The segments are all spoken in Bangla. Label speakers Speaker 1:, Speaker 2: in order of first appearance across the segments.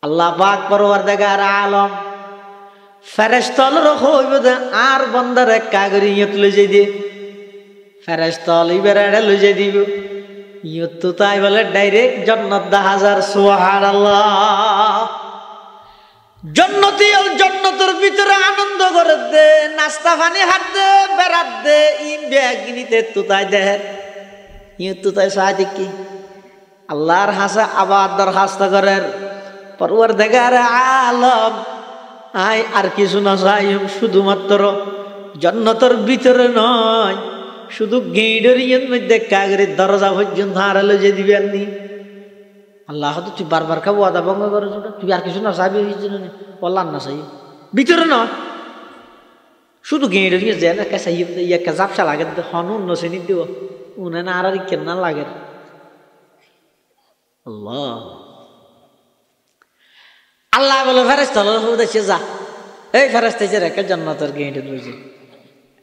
Speaker 1: আল্লাহ পাক পরওয়ারদিগার আলম ফেরেশতাল রখইব দে আর বান্দার এক কাগরি ইয়ত লই যাই দে ফেরেশতাল ইবেরাড়ে লই যাই দিব ইয়ত তো তাই বলে ডাইরেক্ট জান্নাত 10,000 সুবহানাল্লাহ জন্নতের ভিতরে আনন্দ করে দে নাস্তা পানি হাত দে বেড়াত দে ইন ব্যাগিনিতে তুতাই দে ইয়ত তুতাই সাথে কি আল্লাহর হাসা আবার দরখাস্ত করেন পরওয়ারদিগার আলম আই আর কিছু না চাই শুধুমাত্র জান্নাতের ভিতরে নয় শুধু গেটের ইয়ের মধ্যে কাগরের দরজা পর্যন্ত হারালে যে দিবেন নি আল্লাহ তো তুই বারবার খাবো আদা ভঙ্গ করেছ তুই আর কিছু না চাইবি বললাম না চাই ভিতরে নয় শুধু গেটের ইয়ে যে না চাই একটা জাপসা লাগে হন অন্য শ্রেণীর দিব উনে না আর কেনা লাগে আল্লাহ আল্লাহ বলে ফেরেশতা দেখছে যা এই ফেরেশতা এসে রেখে জান্নাতের গেটে রয়েছে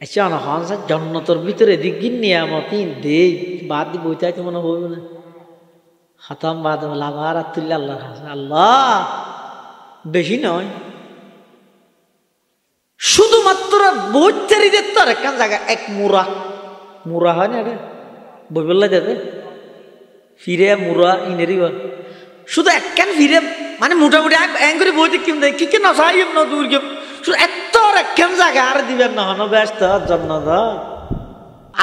Speaker 1: আচ্ছা না হন স্যার জান্নাতের ভিতরে দিক নিয়ামত দে বাদ দি বইতে তো মনে হবে না হাতাম বাদ আবার তুল্লা আল্লাহ আল্লাহ বেশি নয় শুধুমাত্র বইচারিদের তো আর একটা জায়গা এক মুরা হয় না রে বই বললে দেবে ফিরে মুরা ইনেরই শুধু একখান ফিরে মানে মোটামুটি করে বইতে কিম দেয় কি কি না চাই না দূর কেম শুধু এত একখান জায়গা আর দিবেন না হন ব্যস্ত জন্নত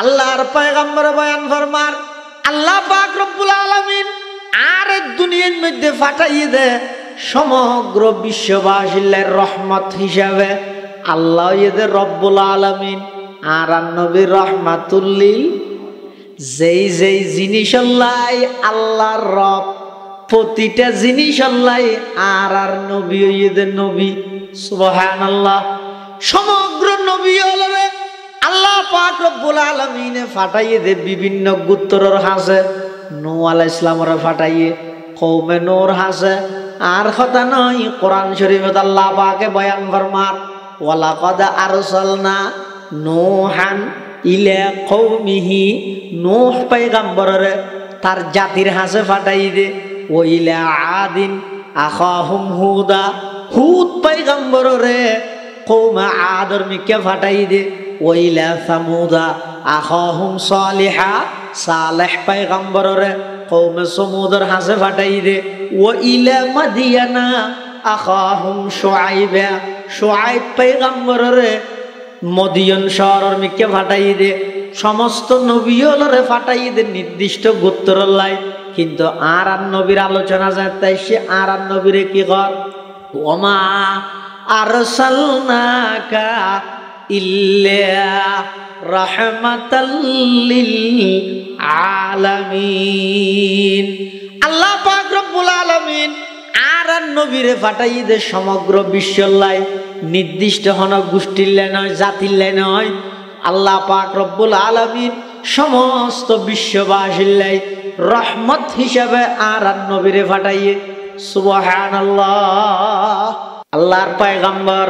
Speaker 1: আল্লাহর পয়গম্বর বয়ান ফরমার আল্লাহ পাক রব্বুল আলামিন আর দুনিয়ার মধ্যে ফাটাইয়ে দে সমগ্র বিশ্ববাসীর রহমত হিসাবে আল্লাহ এদের রব্বুল আলামিন আর নবীর রহমাতুল্লিল যেই জিনিস আল্লাহর রব প্রতিটা জিনিস আল্লাহ আর নবী এদের নবী সুবহানাল্লাহ সমগ্র নবী হলবে আল্লাহ পাক রব্বুল আলামিন ফাটাইয়ে দে বিভিন্ন গোত্রের হাসে নূহ আলাইহিস সালামের ফাটাইয়ে কওমে নূর হাসে আর কথা নয় কোরআন শরীফে আল্লাহ পাকে বয়ান ফরমার ওয়ালাকাদ আরসালনা নূহান ইলা কওমিহি নূহ পয়গম্বরের তার জাতির হাসে ফাটাই দে ওইলা আদিন আখাহুম হুদা হুদ পয়গম্বরে কওমে আদর মিকে ফাটাই দে ওইলা সামুদা আখাহুম সালিহা সালেহ পয়গম্বরে কওমে সমুদর হাসে ফাটাই দে ওইলা মাদিয়ানা আখাহুম শুআইবা শুআইব পয়গম্বরে মদিয়ন শহরের মিকে ফাটাই দে সমস্ত নবী হলরে ফাটাই দে নির্দিষ্ট গোত্রের লাই কিন্তু আর নবীর আলোচনা যায় তাই সে আর নবীরে কি কর ওমা আরসালনাকা ইল্লা রাহমাতাল লিল আলামিন আল্লাহ পাক রব্বুল আলামিন আর নবীরে ফাটাই দে সমগ্র বিশ্বের লাই নির্দিষ্ট হন গোষ্ঠীর লাই নয় জাতির লাই নয় আল্লাহ পাক রব্বুল আলামিন সমস্ত বিশ্ববাসীর লাই রহমত হিসাবে আর নবীরে ফাটাইয়ে সুবহানাল্লাহ আল্লাহর পয়গম্বর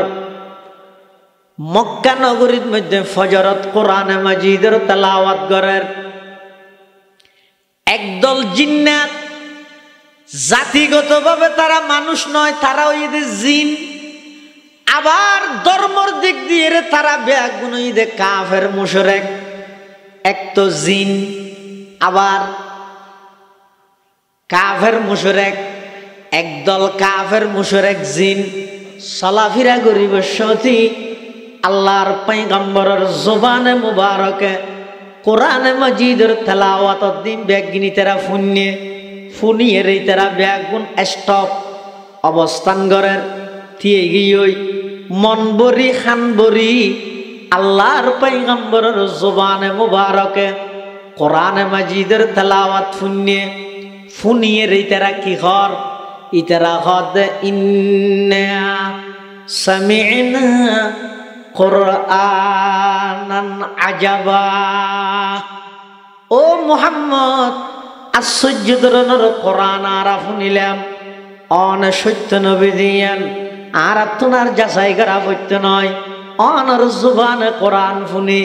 Speaker 1: মক্কা নগরীর মধ্যে ফজরত কোরআনে মাজিদের তেলাওয়াত করেন একদল জিন্নাত জাতিগতভাবে তারা মানুষ নয় তারা ওই জিন আবার ধর্মর দিক দিয়ে তারা বেগুন ঈদে কাফের মুশরিক এক তো জিন আবার কাফের মুশরিক একদল কাফের মুশরিক জিন চলাফেরা করিব সতী আল্লাহর পয়গম্বরের জবানে মুবারকে কোরআনে মাজিদের তেলাওয়াতত দিন বেগিনি তারা ফুনিয়ে রে তারা বেগুন স্টপ অবস্থান করেন থিয়ে গিয়ে মন বরি খান বরি আল্লাহর পয়গম্বরের জবানে মুবারকে কোরআনে মাজিদের তেলাওয়াত ফুনিয়ে রে তারা কি কর ইতারা হদ ইন্না সামি'না কুরআনান আজাবা ও মুহাম্মদ আশ্চর্য ধরনের কোরআন আরা শুনিলাম অন সত্য নবী দিয়ান আর আপনার যাচাই করা সত্য নয় অনর জুবানে কোরআন শুনি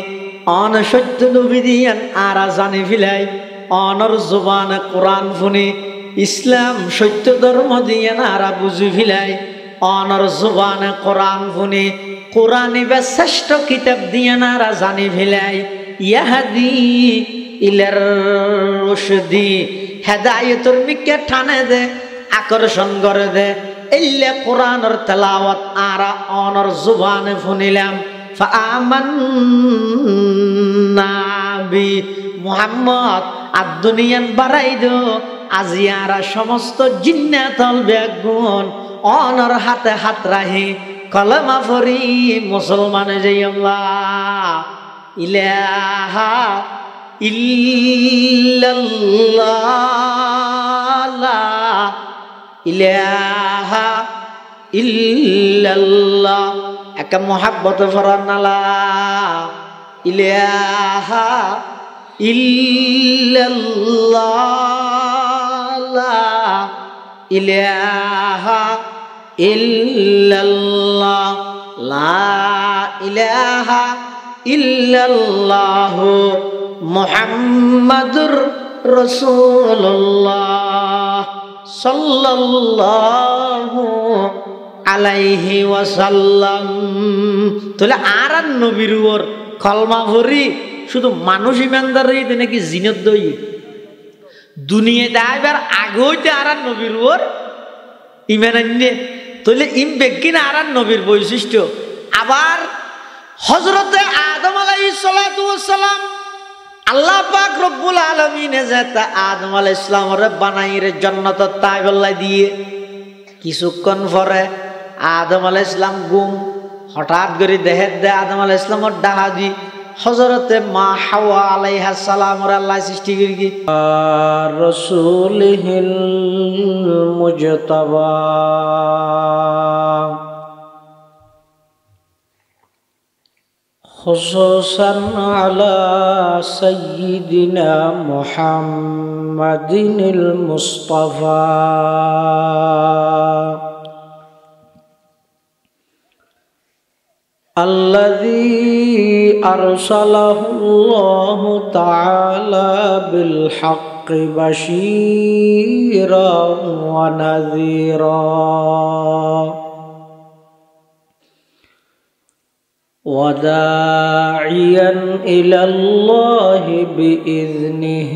Speaker 1: অন সত্য নবী দিয়ান আরা জানি ফিলাই অনর জুবানে কোরআন শুনি ইসলাম সত্য ধর্ম দিয়ে নারা বুঝি ফিলাই অনর জুবানে কোরআন শুনি কোরআনে বা শ্রেষ্ঠ কিতাব দিয়ে নারা জানি ফিলাই ইয়াহাদি ইলার রুশদি হেদায়েতর মিকে ঠানে দে আকর্ষণ করে দে ইল্লে কোরআনের তেলাওয়াত আরা অনর জুবানে শুনিলাম ফাআমান্না বি মুহাম্মদ আদ-দুনিয়ান বাড়াই দো আজিয়ারা সমস্ত জিন্নাতল বেগুন অনর হাতে হাত রাহি কলমা ফরি মুসলমান যাই আল্লাহ ইলাহা ইল্লাল্লাহ ইলাহা ইল্লাল্লাহ এক মোহাব্বত ফরানালা ইলাহা ইল্লাল্লাহ ইলাহা ইল্লাল্লাহ লা ইলাহা ইল্লাল্লাহ মুহাম্মাদুর রাসূলুল্লাহ সাল্লাল্লাহু আলাইহি ওয়াসাল্লাম। তাহলে আর নবীর ওর কলমা ভরি শুধু মানুষ ইমানদারই নাকি জিনত দই দুনিয়া দাইবার আগে হইতে আর নবীর ওর ইমান আনলে তাহলে ইম বেগিন আর নবীর বৈশিষ্ট্য। আবার হযরতে আদম আলাইহিস সালাতু ওয়াস সালাম আল্লাহ পাক রব্বুল আলামিনে যেটা আদম আলাইহিস সালামরে বানাইরে জান্নাত তাইবাল্লা দিয়ে কিছুক্ষণ পরে আদম আলাইহিস সালাম গুম হঠাৎ করে দেহের দে আদম আলাইহিস সালামর ডাহাদি হযরতে মা হাওয়া আলাইহা সালামর আল্লাহ সৃষ্টি করি কি রাসূলিল মুজতাবা খুসুসান আলা সাইয়্যিদিনা মুহাম্মাদিনিল মুস্তাফা الذي أرسله الله تعالى بالحق بشيرا ونذيرا وداعيا إلى الله بإذنه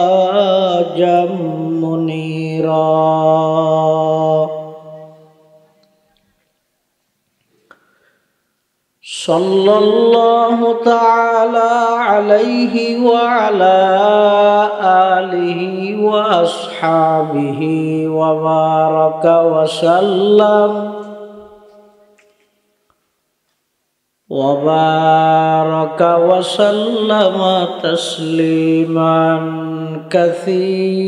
Speaker 1: وسراجا منيرا صلى الله تعالى عليه وعلى آله وأصحابه وبارك وسلم تسليما كثيرا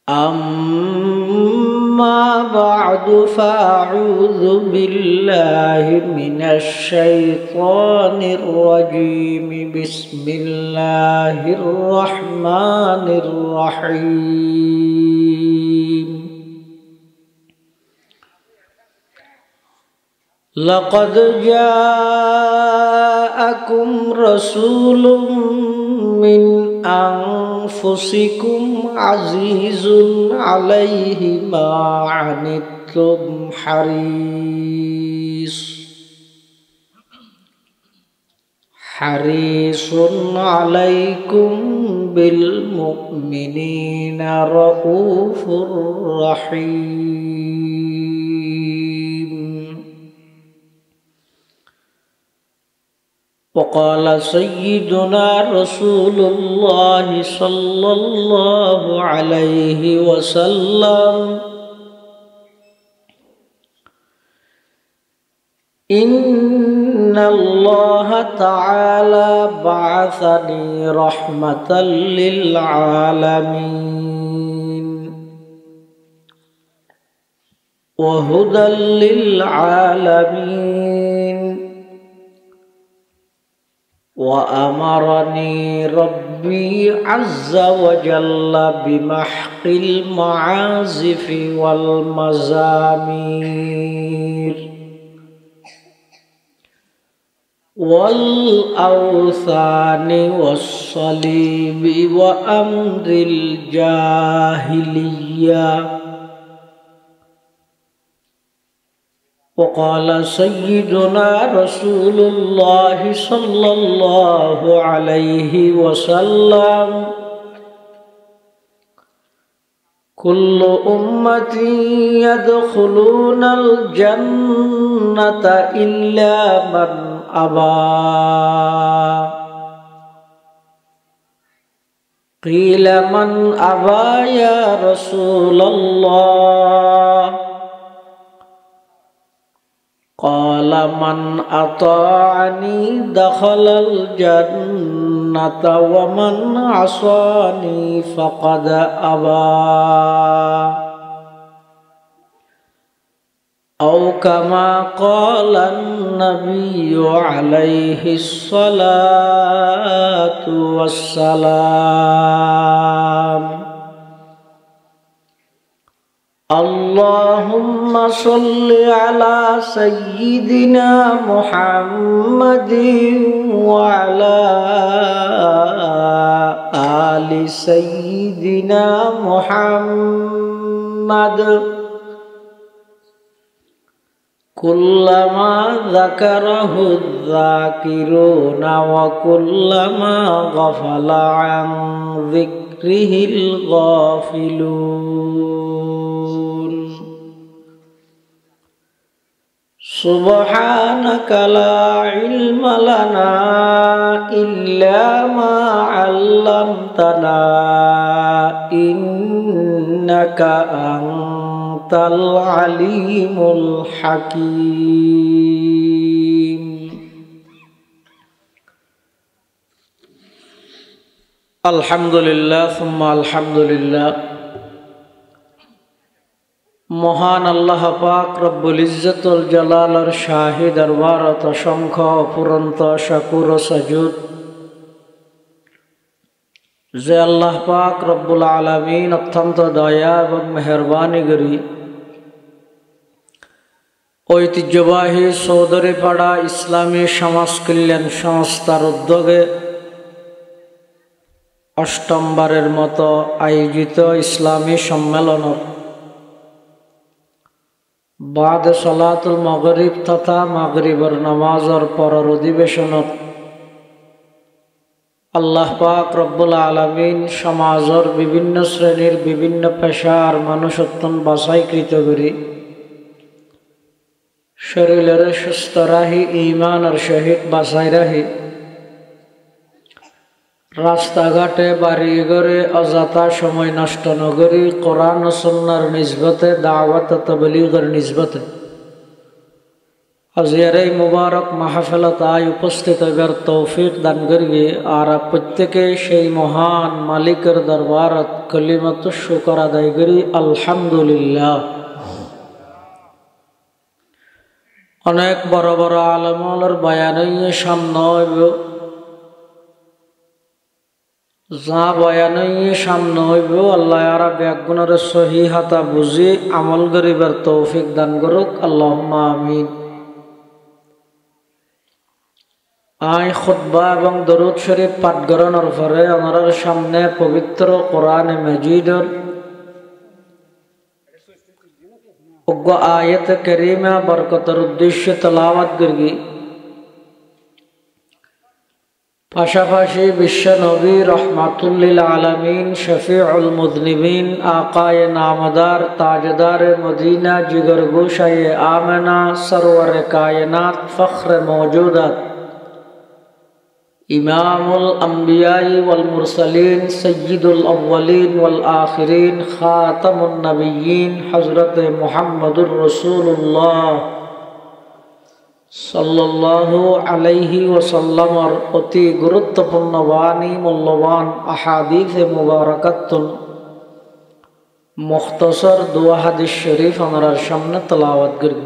Speaker 1: أما بعد فأعوذ بالله من الشيطان الرجيم بسم الله الرحمن الرحيم لقد جاءكم رسول من أنفسكم عزيز عليه ما عنتم حريص عليكم بالمؤمنين رؤوف رحيم. وقال سيدنا رسول الله صلى الله عليه وسلم إن الله تعالى بعثني رحمة للعالمين وهدى للعالمين وأمرني ربي ربي عز وجل بمحق المعازف والمزامير والأوثان والصليب وأمر الجاهلية. وقال سيدنا رسول الله صلى الله عليه وسلم كل أمتي يدخلون الجنة إلا من أبى. قيل من أبى يا رسول الله؟ قال من أطاعني دخل الجنة ومن عصاني فقد أبى. أو كما قال النبي عليه الصلاة والسلام. اللهم صل على سيدنا محمد وعلى آل سيدنا محمد كلما ذكره الذاكرون وكلما غفل عن ذكره الغافلون. سبحانك لا علم لنا إلا ما علمتنا إنك أنت العليم الحكيم. الحمد لله ثم الحمد لله. মহান আল্লাহ পাক রব্বুল ইজ্জতুল জালালের শাহী দরবারত অসংখ্য অফুরন্ত শাকুর ও সাজুদ যে আল্লাহ পাক রব্বুল আলামিন অত্যন্ত দয়া এবং মেহেরবানি করি ঐতিহ্যবাহী চৌধুরীপাড়া ইসলামী সমাজ কল্যাণ সংস্থার উদ্যোগে অষ্টমবারের মতো আয়োজিত ইসলামী সম্মেলনত বাদ সলাতুল মাগরিব তথা মাগরিবের নামাজের পরের অধিবেশনত আল্লাহ পাক রব্বুল আলামিন সমাজের বিভিন্ন শ্রেণীর বিভিন্ন পেশার মানুষ অত্যন্ত বাছাইকৃত করি শরীরের সুস্থ রাহি ঈমানের সহিত বাছাই রাহি রাস্তাঘাটে বাড়ি ঘরে অযথা সময় নষ্ট নগরী কোরআন ও সুন্নাহর নিসবতে দাওয়াত ও তাবলীগের নিসবতে আজকের এই মুবারক মাহফিলত আয় উপস্থিত হইবার তৌফিক দান করিবে আর প্রত্যেকে সেই মহান মালিকের দরবারত কলিমাত শুকর আদায় করি আলহামদুলিল্লাহ। অনেক বড় বড় আলেমুলের বয়ান সামনে হইব যা বয়ান সামনে হইব আল্লাহ আরা ব্যাগুণের সহি হাতা বুঝি আমল করিবার তৌফিক দান করুক আল্লাহুম্মা আমিন। আই খুতবা এবং দরুদ শরীফ পাঠ করানোর পরে আমার সামনে পবিত্র কোরআনে মাজিদের অজ্ঞ আয়াত কারীমা বরকতের উদ্দেশ্যে তেলাওয়াত করি পাশাপাশি বিশ্ব নবী রহমাতুল লিল আলামিন শফিউল মুযনিবিন আকায়ে নামদার তাজদার মদিনা জিগর গোশায়ে আমেনা সরওয়ারে কায়নাত ফখরে মওজুদাত ইমামুল আম্বিয়াই ওয়াল মুরসালিন সয়্যিদুল আউয়ালিন ওয়াল আখিরিন খাতামুন নবিয়্যিন হযরত মুহাম্মদুর রাসূলুল্লাহ সাল্লাল্লাহু আলাইহি ওয়াসাল্লামর অতি গুরুত্বপূর্ণ বাণী মূল্যবান আহাদিসে মুবারাকাতুন মুখতাসার দোয়া হাদিস শরীফ আমার সামনে তেলাওয়াত করি।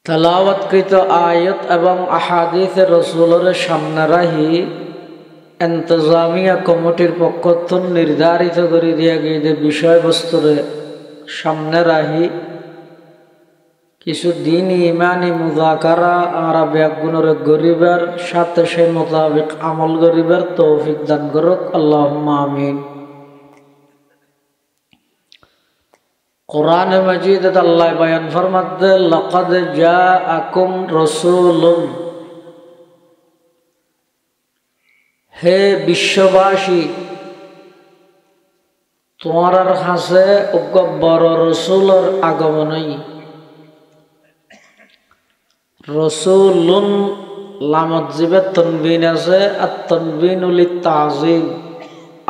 Speaker 1: তেলাওয়াতকৃত আয়াত এবং আহাদিসে রাসূলের সামনে রাহি ইন্তজামিয়া কমিটির পক্ষ থেকে নির্ধারিত করে দিয়া গিয়ে বিষয়বস্তুর সামনে রাহি কিছু দিন ইমানি মুযাকারা আর ব্যাগুণের গরিবের সাথে সে মোতাবেক আমল গরিবের তৌফিক দান করুক আল্লাহুম্মা আমিন। কোরআন মাজিদে আল্লাহ বয়ান ফরমাতে লাকাদ জাআকুম রাসূলুন, হে বিশ্ববাসী তোমার কাছে বড় রসুলের আগমনই। রসুলুন লামত জিবে তনবিন আছে, আর তনবিনু লিত্তাযীম,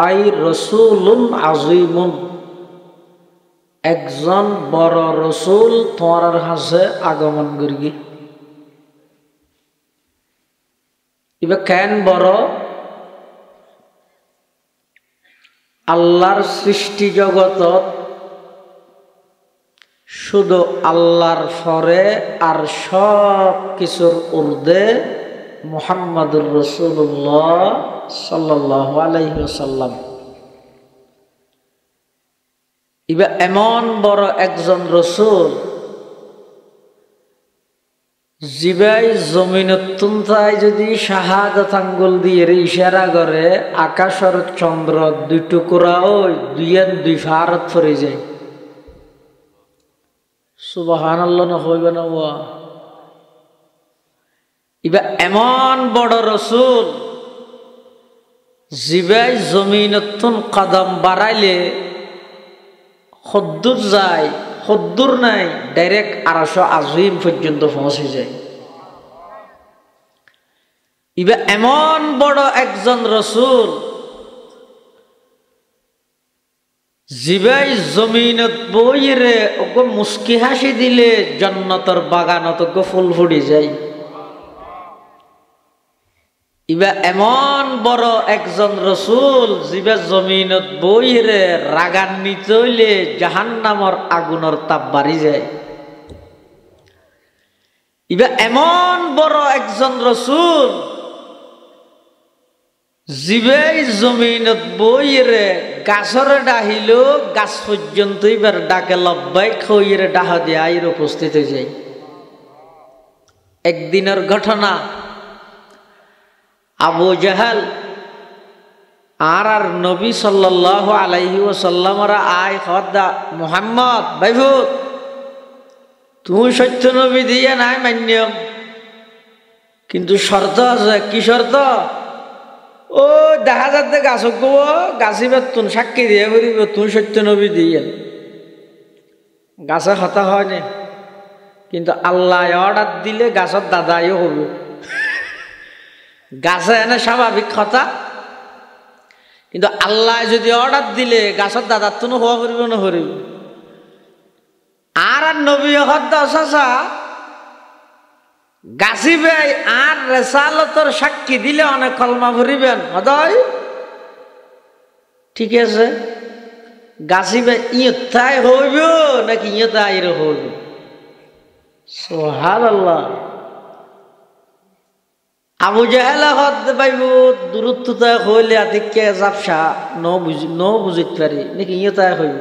Speaker 1: আই রসুলুন আযীমুন, একজন বড় রসুল তোমার কাছে আগমন করি। এবার কেন বড়? আল্লাহর সৃষ্টি জগতত শুধু আল্লাহর পরে আর সব কিছুর ঊর্ধ্বে মুহাম্মাদুর রাসূলুল্লাহ সাল্লাল্লাহু আলাইহি ওয়াসাল্লাম। এবার এমন বড় একজন রসুল জিবাই জমিনতুন তাই যদি শাহাদাত আঙ্গুল দিয়ে ইশারা করে আকাশের চন্দ্র দুই টুকরা ওই দুই ফারত পড়ে যায়। সুবহানাল্লাহ না হইবে না? এবার এমন বড় রসুল জিবাই জমিনতুন কদম বাড়াইলে হদ্দুর যায়, হদ্দুর নাই, ডাইরেক্ট আরশ আযীম পর্যন্ত পৌঁছে যায়। এবার এমন বড় একজন রসুল জিবাই জমিনত বইরে ওকে মুস্কি হাসি দিলে জান্নাতের বাগানত ওকে ফুল ফুটে যায়। এবার এমন বড় একজন রসুল জিবা জমিনত বইরে রাগান্বিত হইলে জাহান্নামর আগুনের তাপ বাড়ি যায়। এবার এমন বড় একজন রসুল জিবাই জমিনত বইরে গাছরে ডাহিল গাছ পর্যন্ত এবার ডাকে লব্বাইক হইরে ডাহ দিয়ে আইর উপস্থিত হয়ে যায়। একদিনের ঘটনা, আবু জাহাল আর নবী সাল্লাল্লাহু আলাইহি ওয়াসাল্লামরা আয় খদা মুহাম্মদ ভাইভূত তুমি সত্য নবী দিয়ে নাই মান্যম, কিন্তু শর্ত আছে। কি শর্ত? ও দেখা যাতে গাছ গাছিবার তুন সাক্ষী দিয়ে বলিব তুমি সত্য নবী দিয়ে। গাছে হতা হয়নি, কিন্তু আল্লাহ অর্ডার দিলে গাছের দাদাইও হবে। গাছে এনে স্বাভাবিক কথা, কিন্তু আল্লাহ যদি অর্ডার দিলে গাছের দাদার তো হওয়া করিব না করিব। আর নবী হদ্দা চাচা গাছিবে আর রেসালতর সাক্ষী দিলে অনেক কলমা ভরিবেন হদয়। ঠিক আছে, গাছিবে ইয়তাই হইব নাকি ইয়তাই হইব? সুবহানাল্লাহ। আবু জাহেল হদ পাইব দূরত্বতা হইলে আতিকে জাপসা ন বুঝিতে পারি নাকি ইয়তাই হইব?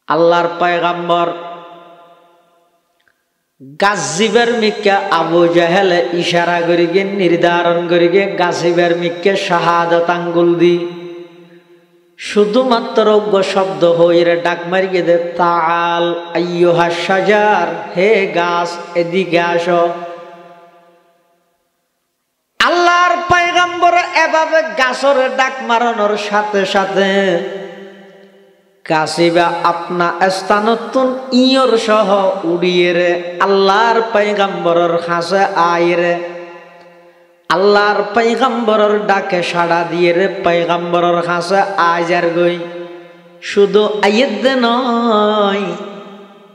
Speaker 1: আল্লাহর পয়গাম্বর গাছিবার মিক্কা আবু জাহেলে ইশারা করি গে নির্ধারণ করি গে গাছিবার মিক্কে শাহাদাত আঙ্গুল দি শুধুমাত্র শব্দ হইরে ডাক মারি গে দে তাআল আইয়ুহা শাজার, হে গাছ এদিকে আসো। আল্লাহর পয়গাম্বর এভাবে গাছরে ডাক মারানোর সাথে সাথে গাছিবা আপনা স্থানতুন ইয়র সহ উড়িয়ে রে আল্লাহর পয়গাম্বরের কাছে আইরে। আল্লাহর পয়গাম্বরের ডাকে সাড়া দিয়ে রে পয়গাম্বরের কাছে আজার গই। শুধু আইয়েদ নয়,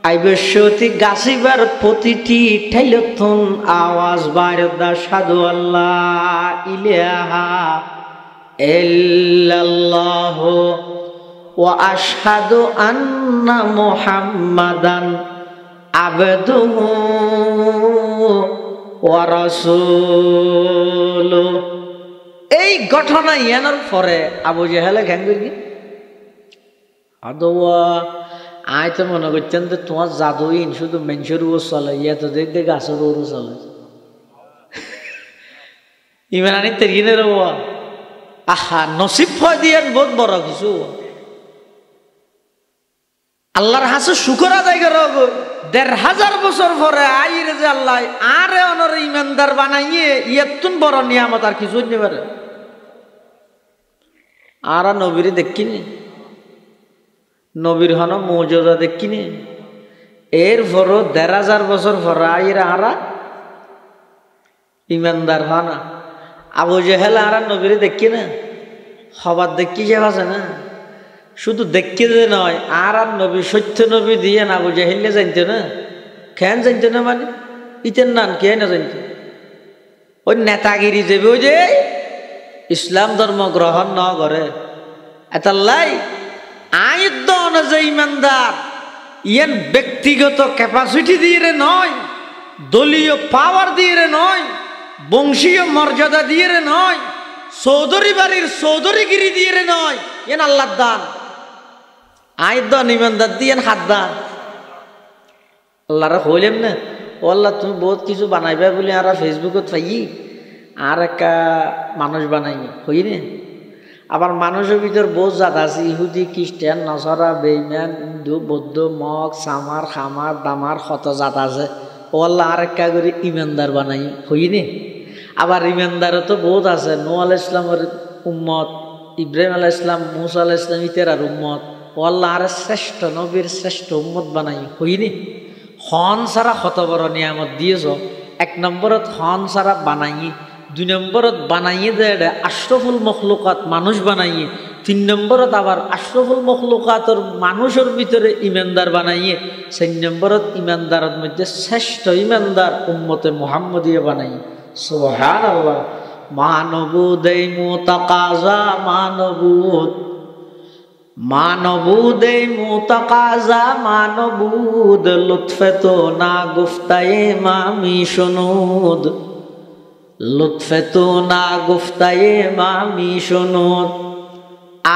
Speaker 1: আইবশ্যতি গাছিবার প্রতিটি ঠাইলতুন আওয়াজ বাইরদা সাধু আল্লাহ ইলাহা ইল্লাল্লাহু ওয়া আশহাদু আন্না মুহাম্মাদান আবদুহু ওয়া রাসূলুহু। এই ঘটনা ইয়ানোর পরে আবু জেহেলে কেন করি আদোয়া আয় তো মনে করছেন যে তোমার জাদুইন শুধু মেনসের উপর চলে ইয়া তো দেখতে গাছের উপর চলে ইমান আনি তেরিনের আহা নসিব ফয় দিয়েন বহুত বড় কিছু আল্লাহর হাসে শুকর আদায় করা ১৫০০ বছর পরে আইরে যে আল্লাহ আরে অনর ইমানদার বানাইয়ে ইয়াতুন বড় নিয়ামত আর কিছু হইতে পারে আর নবীরে দেখিনি নবীর হন মৌজুদা দেখিনি এর পরও ১৫০০ বছর পরে আইরে আরা ইমানদার হনা আবু জেহেল আর নবীরে দেখি না হবার দেখি যে আছে না শুধু দেখি যে নয় আর নবী সত্য নবী দিয়ে না আবু জেহেলে জানতো না কেন জানতো না মানে ইতের নাম কে না জানতো ওই নেতাগিরি যাবে ওই যে ইসলাম ধর্ম গ্রহণ ন করে এতাল্লাই আয়ুদ্ধ অনুযায়ী ইমানদার ইয়ান ব্যক্তিগত ক্যাপাসিটি দিয়ে নয় দলীয় পাওয়ার দিয়ে নয় বংশীয় মর্যাদা দিয়ে নয় চৌধুরী বাড়ির চৌধুরীগিরি দিয়ে নয় এন আল্লাহর দান আয়ুদ্ধ ইমানদার দিয়ে হাত দান আল্লাহরা হইলেন না ও আল্লাহ তুমি বহুত কিছু বানাইবা বলে আর ফেসবুকত পাই আর একটা মানুষ বানাই হইনে আবার মানুষের ভিতর বহুত জাত আছে ইহুদি খ্রিস্টান নসরা বেইমান হিন্দু বৌদ্ধ মগ সামার খামার দামার শত জাত আছে ও আল্লাহ আর একটা করে ইমানদার বানাই হইনে আবার ইমানদারও তো বহুত আছে নূহ আলাইহিস সালামের উম্মত ইব্রাহিম আলাইহিস সালাম মুসা আলাইহিস সালাম ইতেরার উম্মত ও আল্লাহ আর শ্রেষ্ঠ নবীর শ্রেষ্ঠ উম্মত বানাই হইনে হন সারা শত বড় নিয়ামত দিয়েছ ১ নম্বরত হন সারা বানাই ২ নম্বরত বানাইয়ে দেয় আশরাফুল মখলুকাত মানুষ বানাইয়ে ৩ নম্বরত আবার আশরাফুল মখলুকাতর মানুষের ভিতরে ইমানদার বানাইয়ে ৪ নম্বরত ইমানদারের মধ্যে শ্রেষ্ঠ ইমানদার উম্মতে মুহাম্মদিয়া বানাইয়ে সুবহানাল্লাহ মানবুদ এই মুতাকাজা মানবুদ এই মুতাকাজা মানবুদ লুৎফে তো না গুফতায়ে মামি শুনুদ লুৎফে তো না গুফতায়ে মামি শুনুদ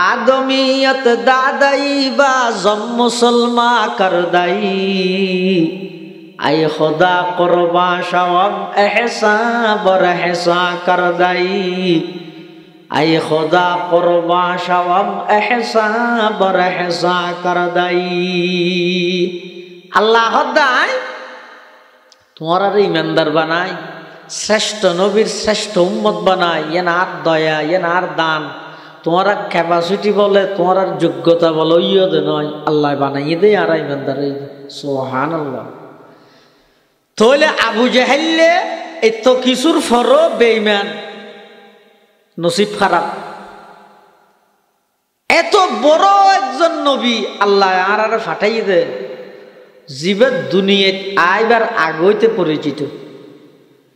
Speaker 1: আদমিয়ত দাদাই বা জম মুসলমা করদাই আই খুদা কুরবা শাওম এহসা বর এহসা করদাই আই খুদা কুরবা শাওম এহসা বর এহসা করদাই আল্লাহ দাই তোমার আর ইমানদার বানাই শ্রেষ্ঠ নবীর শ্রেষ্ঠ উম্মত বানাই এন আর দয়া এন আর দান তোমার ক্যাপাসিটি বলে তোমার আর যোগ্যতা বলে ইয়দ নয় আল্লাহ বানাইয়ে দেয় আর ইমানদার সুবহানাল্লাহ তাহলে আবু জাহেলে এত কিছুর ফরও বেঈমান নসিব খারাপ এত বড় একজন নবী আল্লাহ আর ফাটাইয়ে দেয় জীবের দুনিয়াত আইবার আগইতে পরিচিত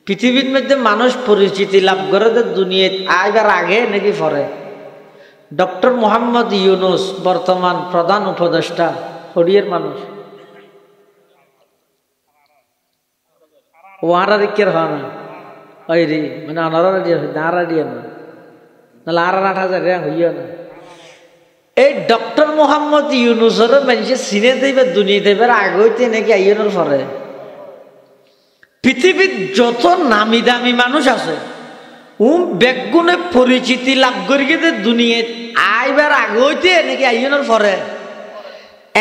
Speaker 1: পৃথিবীর মধ্যে মানুষ পরিচিতি লাভ করে দুনিয়াত আইবার আগে নাকি পরে ডক্টর মোহাম্মদ ইউনুস বর্তমান প্রধান উপদেষ্টা হরিয়ের মানুষ ওয়ারারিকের হয় না ওই রে মানে অনারারিয়া না নাহলে আর ৮,০০০ র্যাঙ্ক হইয়া না এই ডক্টর মোহাম্মদ ইউনুসের মানুষের সিনে দেবে দুনিয়া দেবে আগইতে নাকি আইনের পরে পৃথিবীর যত নামি দামি মানুষ আছে বেগুনে পরিচিতি লাভ করি দুনিয়াত আইবার আগইতে নাকি আইনের পরে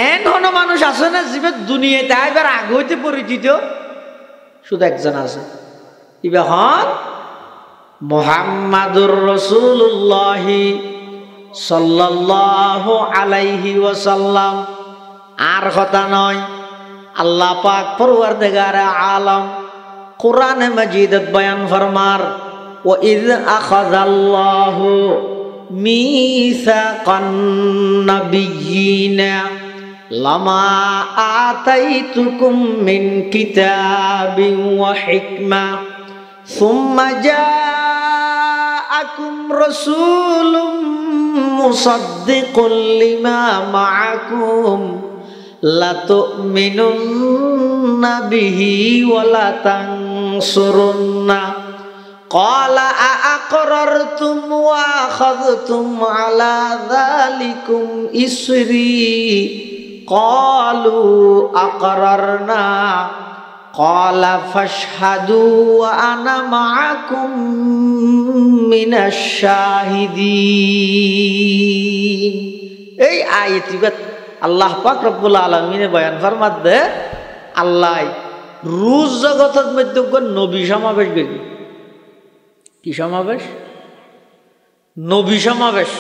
Speaker 1: এন হন মানুষ আছে না জীবের দুনিয়াতে আইবার আগইতে পরিচিত শুধু একজন আছে ইবা হন মুহাম্মাদুর রাসূলুল্লাহ সাল্লাল্লাহু আলাইহি ওয়াসাল্লাম আর কথা নয় আল্লাহ পাক পরওয়ারদিগারে আলম কোরআনে মাজিদত বয়ান ফরমার ওয়া ইয আখাযাল্লাহু মিসাকান নাবিয়্যিনা লামা আতাইতুকুম মিন কিতাবিন ওয়া হিকমা সুম্মা জাআকুম রাসূলুম মুসাদ্দিকুল লিমা মাআকুম লাতুমিনুন্না বিহি ওয়া লাতানসুরুন্না ক্বালা আআকরারতুম ওয়া আখাযতুম আলা যালিকুম ইসরি ক্বালু আকরারনা ক্বালা ফাশহাদু ওয়া আনা মাআকুম মিনাশ শাহিদিন। এই আয়াতিবাত আল্লাহ পাক রব্বুল আলামিনে বয়ান ফরমাতে আল্লাহ রুজ জগতের মধ্যে নবী সমাবেশ করি। কি সমাবেশ? নবী সমাবেশ।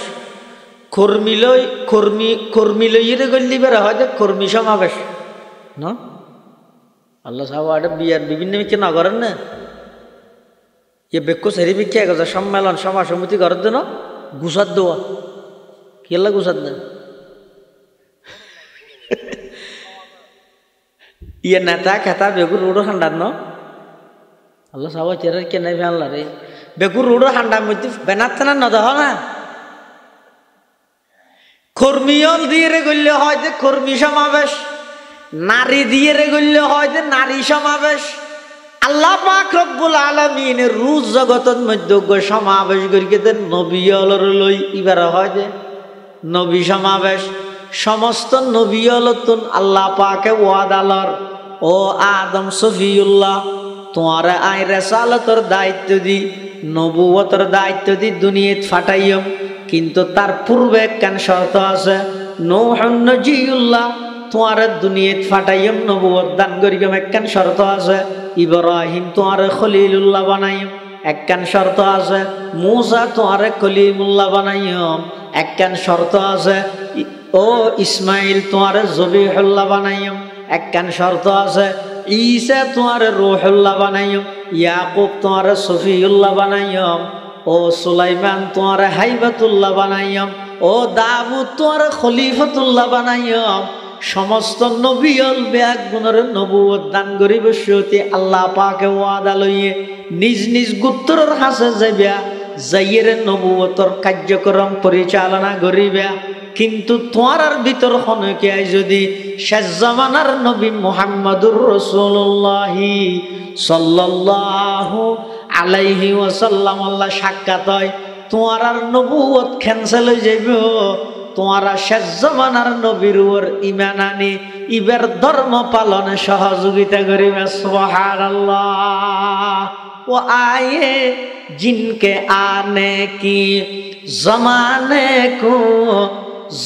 Speaker 1: কর্মী লইয়ে গল্লি বেড়া হয় যে কর্মী সমাবেশ না। আল্লাহ সাহেব বিয়ার বিভিন্ন মিকে না করেন না, ইয়ে বেক্ষ সেরি বিখ্যা গেছে সম্মেলন সভা সমিতি করার জন্য গুসাদ দেওয়া কি আল্লাহ গুসাদ দেন ইয়ে নেতা খেতা বেগুর রোডও ঠান্ডার ন আল্লাহ সাহেব চেরার কে নাই আল্লাহ রে বেগুর রোডও ঠান্ডার মধ্যে বেনাতে না নদহ না কর্মীয়ল দিয়ে রে গল্লে হয় যে কর্মী সমাবেশ, নারী দিয়ে রে গল্লে হয় যে নারী সমাবেশ। আল্লাহ পাক রব্বুল আলামিন রুজ জগতের মধ্যে সমাবেশ করিকে দেন নবীয়লর লই ইবার হয় যে নবী সমাবেশ। সমস্ত নবীয়লতুন আল্লাহ পাকে ওয়াদালর ও আদম সফিউল্লাহ তোমার আই রেসালতর দায়িত্ব দি নবুয়তর দায়িত্ব দি দুনিয়াত ফাটাইম, কিন্তু তার পূর্বে কেন শর্ত আছে নূহুন নজিউল্লাহ তোমার দুনিয়াত ফাটাইম নবুয়ত দান করিম একখান শর্ত আছে। ইব্রাহিম তোমার খলিলুল্লাহ বানাইম একখান শর্ত আছে। মূসা তোমার কলিমুল্লাহ বানাইম একখান শর্ত আছে। ও ইসমাইল তোমার জবিহুল্লাহ বানাইম একখান শর্ত আছে। ঈসা তোমার রূহুল্লাহ বানাইম, ইয়াকুব তোমার সফিউল্লাহ বানাইম, ও সুলাইমান তোমার হাইবাতুল্লাহ বানাইম, ও দাউদ তোমার খলিফাতুল্লাহ বানাইম। সমস্ত নবীল ব্যাগ গুণের নবুয়ত দান করিব সত্যি আল্লাহ পাকে ওয়াদা লইয়ে নিজ নিজ গোত্রের হাসে যাইবা যাইয়ের নবুয়তর কার্যক্রম পরিচালনা করিবা। কিন্তু তোমার ভিতর হনকে যদি শেষ জামানার নবী মুহাম্মদুর রাসূলুল্লাহ সাল্লাল্লাহু আলাইহি ওয়াসাল্লাম আল্লাহ সাক্ষাৎ হয়, তোমার আর নবুয়ত ক্যান্সেল হয়ে যাইব। তোমার শেষ জামানার নবীর উপর ঈমান আনি ইবার ধর্ম পালনে সহযোগিতা করিবে। সুবহানাল্লাহ। ও আয়ে জিনকে আনে কি জমানে কো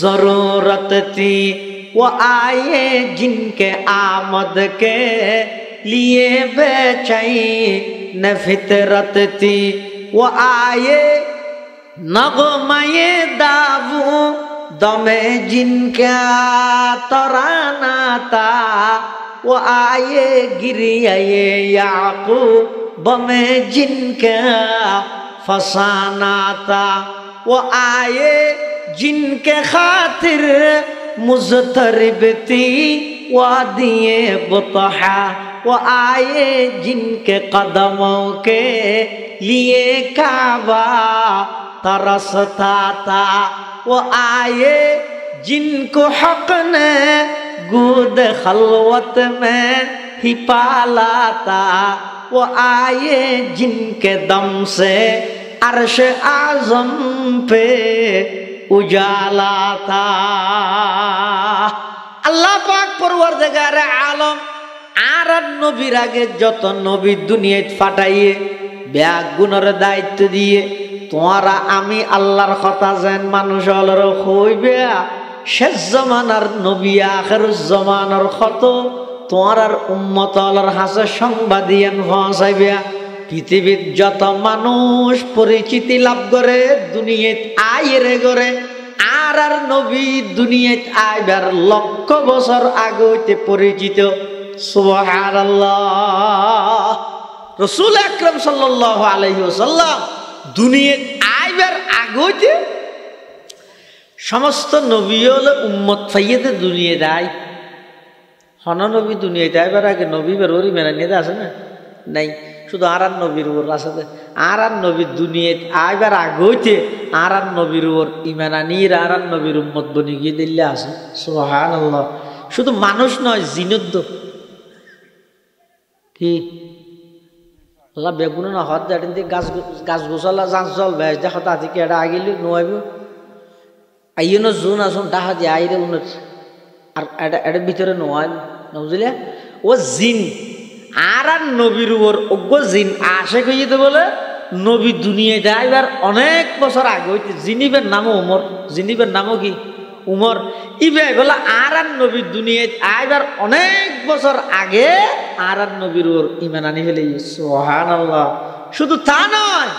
Speaker 1: जरूरत थी, वो आए जिनके आमद के लिए बेचैन फितरत थी। वो आए नगमे दावू दमे जिनका तराना था। वो आए गिरिया याकूब में जिनका फसाना था। वो आए जिनके खातिर मुज़तरिब थी वादिए बुतहा। वो आए जिनके कदमों के लिए काबा तरसता था। वो आए जिनको हक ने गोद खलवत में ही पाला था। वो आए जिनके दम से अर्श आज़म पे उजाला था। अल्लाह पाक परवरदिगार आलम আর নবীর আগে যত নবী দুনিয়ায় ফাটাইয়ে ব্যাগ গুণের দায়িত্ব দিয়ে তোমরা আমি আল্লাহর কথা যেন মানুষ হলর হইবে শেষ জমানার নবী আখির জমানার কত তোমার উম্মত হলর হাসে সংবাদিয়ান পৌঁছাইবে। পৃথিবীর যত মানুষ পরিচিতি লাভ করে দুনিয়াত আইরে করে আর নবী দুনিয়াত আইবার লক্ষ বছর আগে হইতে পরিচিত। সুবহানাল্লাহ। রাসূল আকরাম সাল্লাল্লাহু আলাইহি ওয়াসাল্লাম দুনিয়াত আইবার আগে হইতে সমস্ত নবী হলো উম্মত ফাইয়েতে দুনিয়াত আই। হন নবী দুনিয়াতে আইবার আগে নবী বেরোরি মেনা নিয়ে আছে না নাই, শুধু আর নবীর উপর আছে। আর নবী দুনিয়াত আইবার আগে হইতে আর নবীর উপর ইমান আনির আর নবীর উম্মত বনি গিয়ে দিল্লে আছে। সুবহানাল্লাহ। শুধু মানুষ নয়, জিনুদ্দ কি আল্লাহ বেগুন না হত জাটিন দিয়ে গাছ গোছালা যাঁচ জল বেশ দেখো তাদেরকে এটা আগিল নোয়াইব আইন জোন আসুন ডাহা দিয়ে আইরে উনের আর এটার ভিতরে নোয়াইব না বুঝলে ও জিন আর নবীর উপর অজ্ঞ জিন আসে কইতে বলে নবী দুনিয়ায় আইবার অনেক বছর আগে হইতে জিনিবের নামও উমর, জিনিবের নামও কি উমর, ইবে বলে আর নবীর দুনিয়ায় আইবার অনেক বছর আগে আর নবীর ওর ইমান আনি ফেলে সুবহানাল্লাহ। শুধু তা নয়,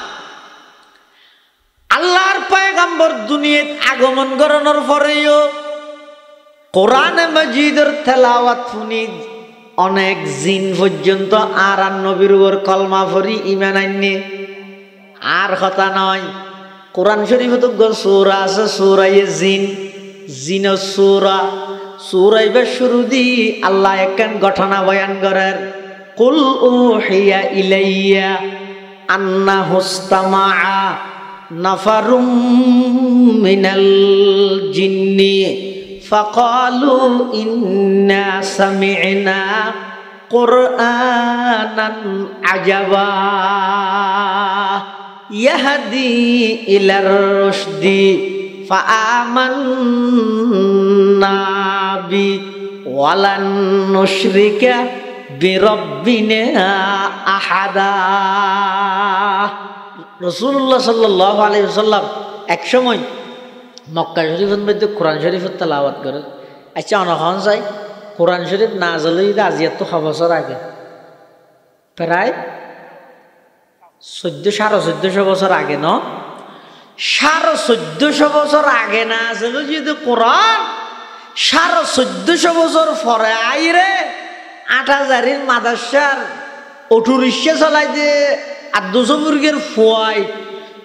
Speaker 1: আল্লাহর পয়গম্বর দুনিয়ায় আগমন করানোর পরেও কোরআনে মাজিদের তেলাওয়াত শুনি অনেক জিন পর্যন্ত আর নবীর ওর কলমা পড়ি ইমান আননি। আর কথা নয়, কোরআন শরীফে তো সূরা আছে সূরায়ে জিন, জিন সূরা, সূরাইবে শুরু দি আল্লাহ একখান ঘটনা বয়ান করেন, কুল উহিয়া ইলাইয়া আন্নাহু ইসতামাআ নাফারুম মিনাল জিন্নি ফাকালু ইন্না সামি'না কুরআনান আজাবা ইয়াহদি ইলার রুশদি ফাআমান্না বি ওয়ালান নুশরিকা বিরাব্বিনা আহাদা। রাসূলুল্লাহ সাল্লাল্লাহু আলাইহি ওয়াসাল্লাম এক সময় মক্কা শরীফের মধ্যে কোরআন শরীফের তেলাওয়াত করে। আচ্ছা অনখন চাই কোরআন শরীফ নাযিল হইতে আজ এত বছর আগে, প্রায় 1400 বছর আগে, ন 1450 বছর আগে না আসলে যদি কোরআন 1450 বছর পরে আইরে 8000 মাদ্রাসার অটো রিক্সা চালাই দে আর 200 মুরগের ফুয়াই